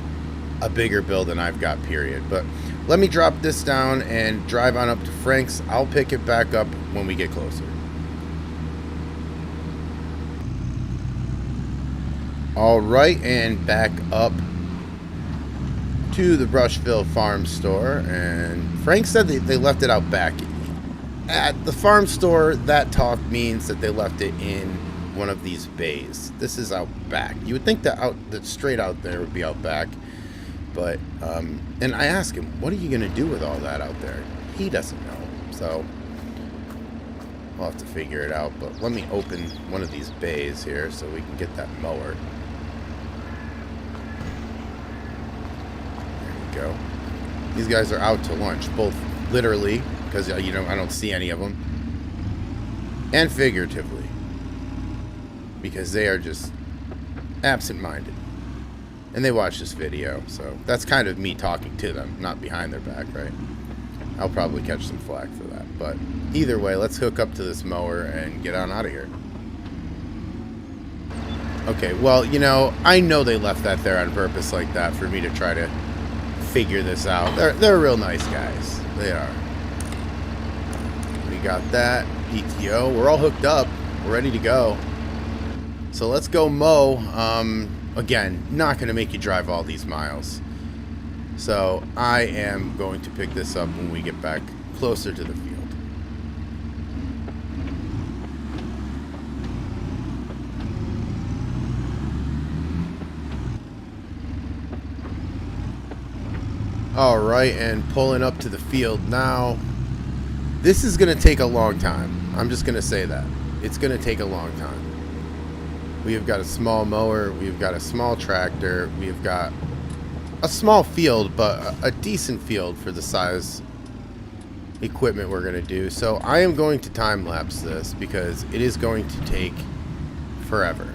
a bigger bill than I've got, period. But let me drop this down and drive on up to Frank's. I'll pick it back up when we get closer. All right, and back up to the Brushville Farm Store, and Frank said they left it out back. At the farm store, that talk means that they left it in one of these bays. This is out back. You would think that straight out there would be out back, but and I asked him, what are you going to do with all that out there? He doesn't know, so we'll have to figure it out. But let me open one of these bays here so we can get that mower. Go. These guys are out to lunch, both literally, because you know I don't see any of them, and figuratively, because they are just absent-minded, and they watch this video. So that's kind of me talking to them, not behind their back, right? I'll probably catch some flack for that, but either way, let's hook up to this mower and get on out of here. Okay, well, you know, I know they left that there on purpose like that for me to try to figure this out. They're real nice guys. They are. We got that PTO. We're all hooked up. We're ready to go. So let's go mow. Again, not going to make you drive all these miles. So I am going to pick this up when we get back closer to the field. All right, and pulling up to the field now. This is going to take a long time. I'm just going to say that. It's going to take a long time. We have got a small mower. We've got a small tractor. We've got a small field, but a decent field for the size equipment we're going to do. So I am going to time-lapse this because it is going to take forever.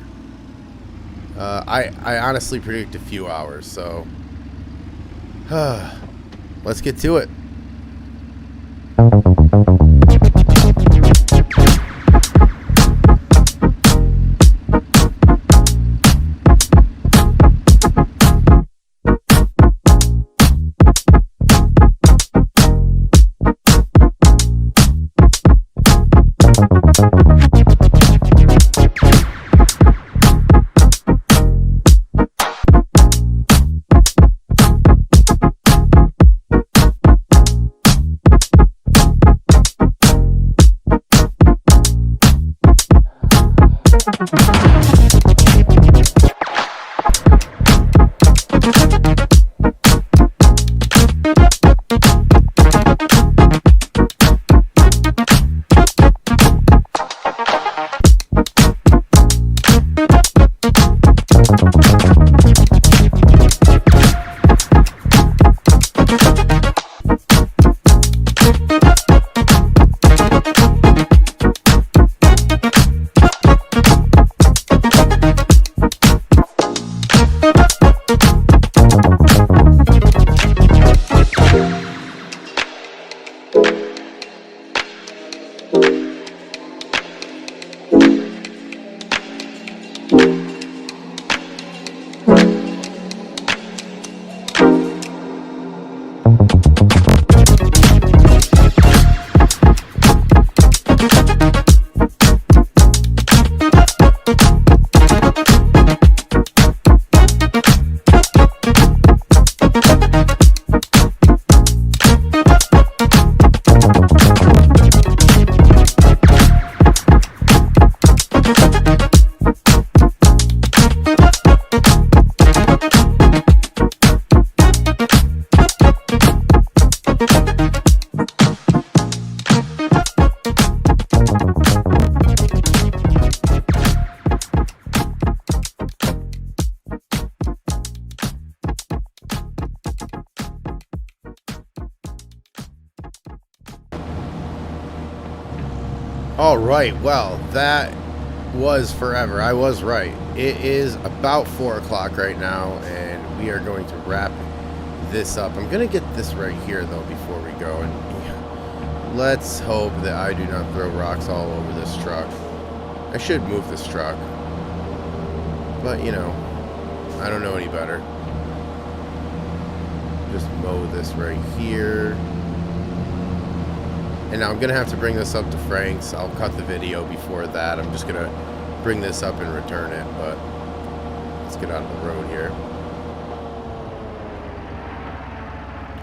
I honestly predict a few hours, so let's get to it. All right, well, that was forever. I was right. It is about 4 o'clock right now, and we are going to wrap this up. I'm going to get this right here, though, before we go. And let's hope that I do not throw rocks all over this truck. I should move this truck. But, you know, I don't know any better. Just mow this right here. And now I'm going to have to bring this up to Frank's. I'll cut the video before that. I'm just going to bring this up and return it. But let's get out of the road here.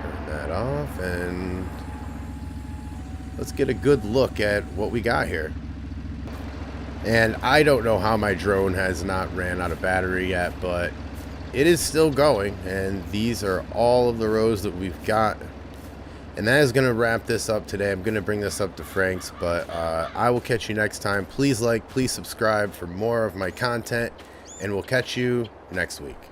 Turn that off. And let's get a good look at what we got here. And I don't know how my drone has not ran out of battery yet, but it is still going. And these are all of the rows that we've got. And that is going to wrap this up today. I'm going to bring this up to Frank's, but I will catch you next time. Please like, please subscribe for more of my content, and we'll catch you next week.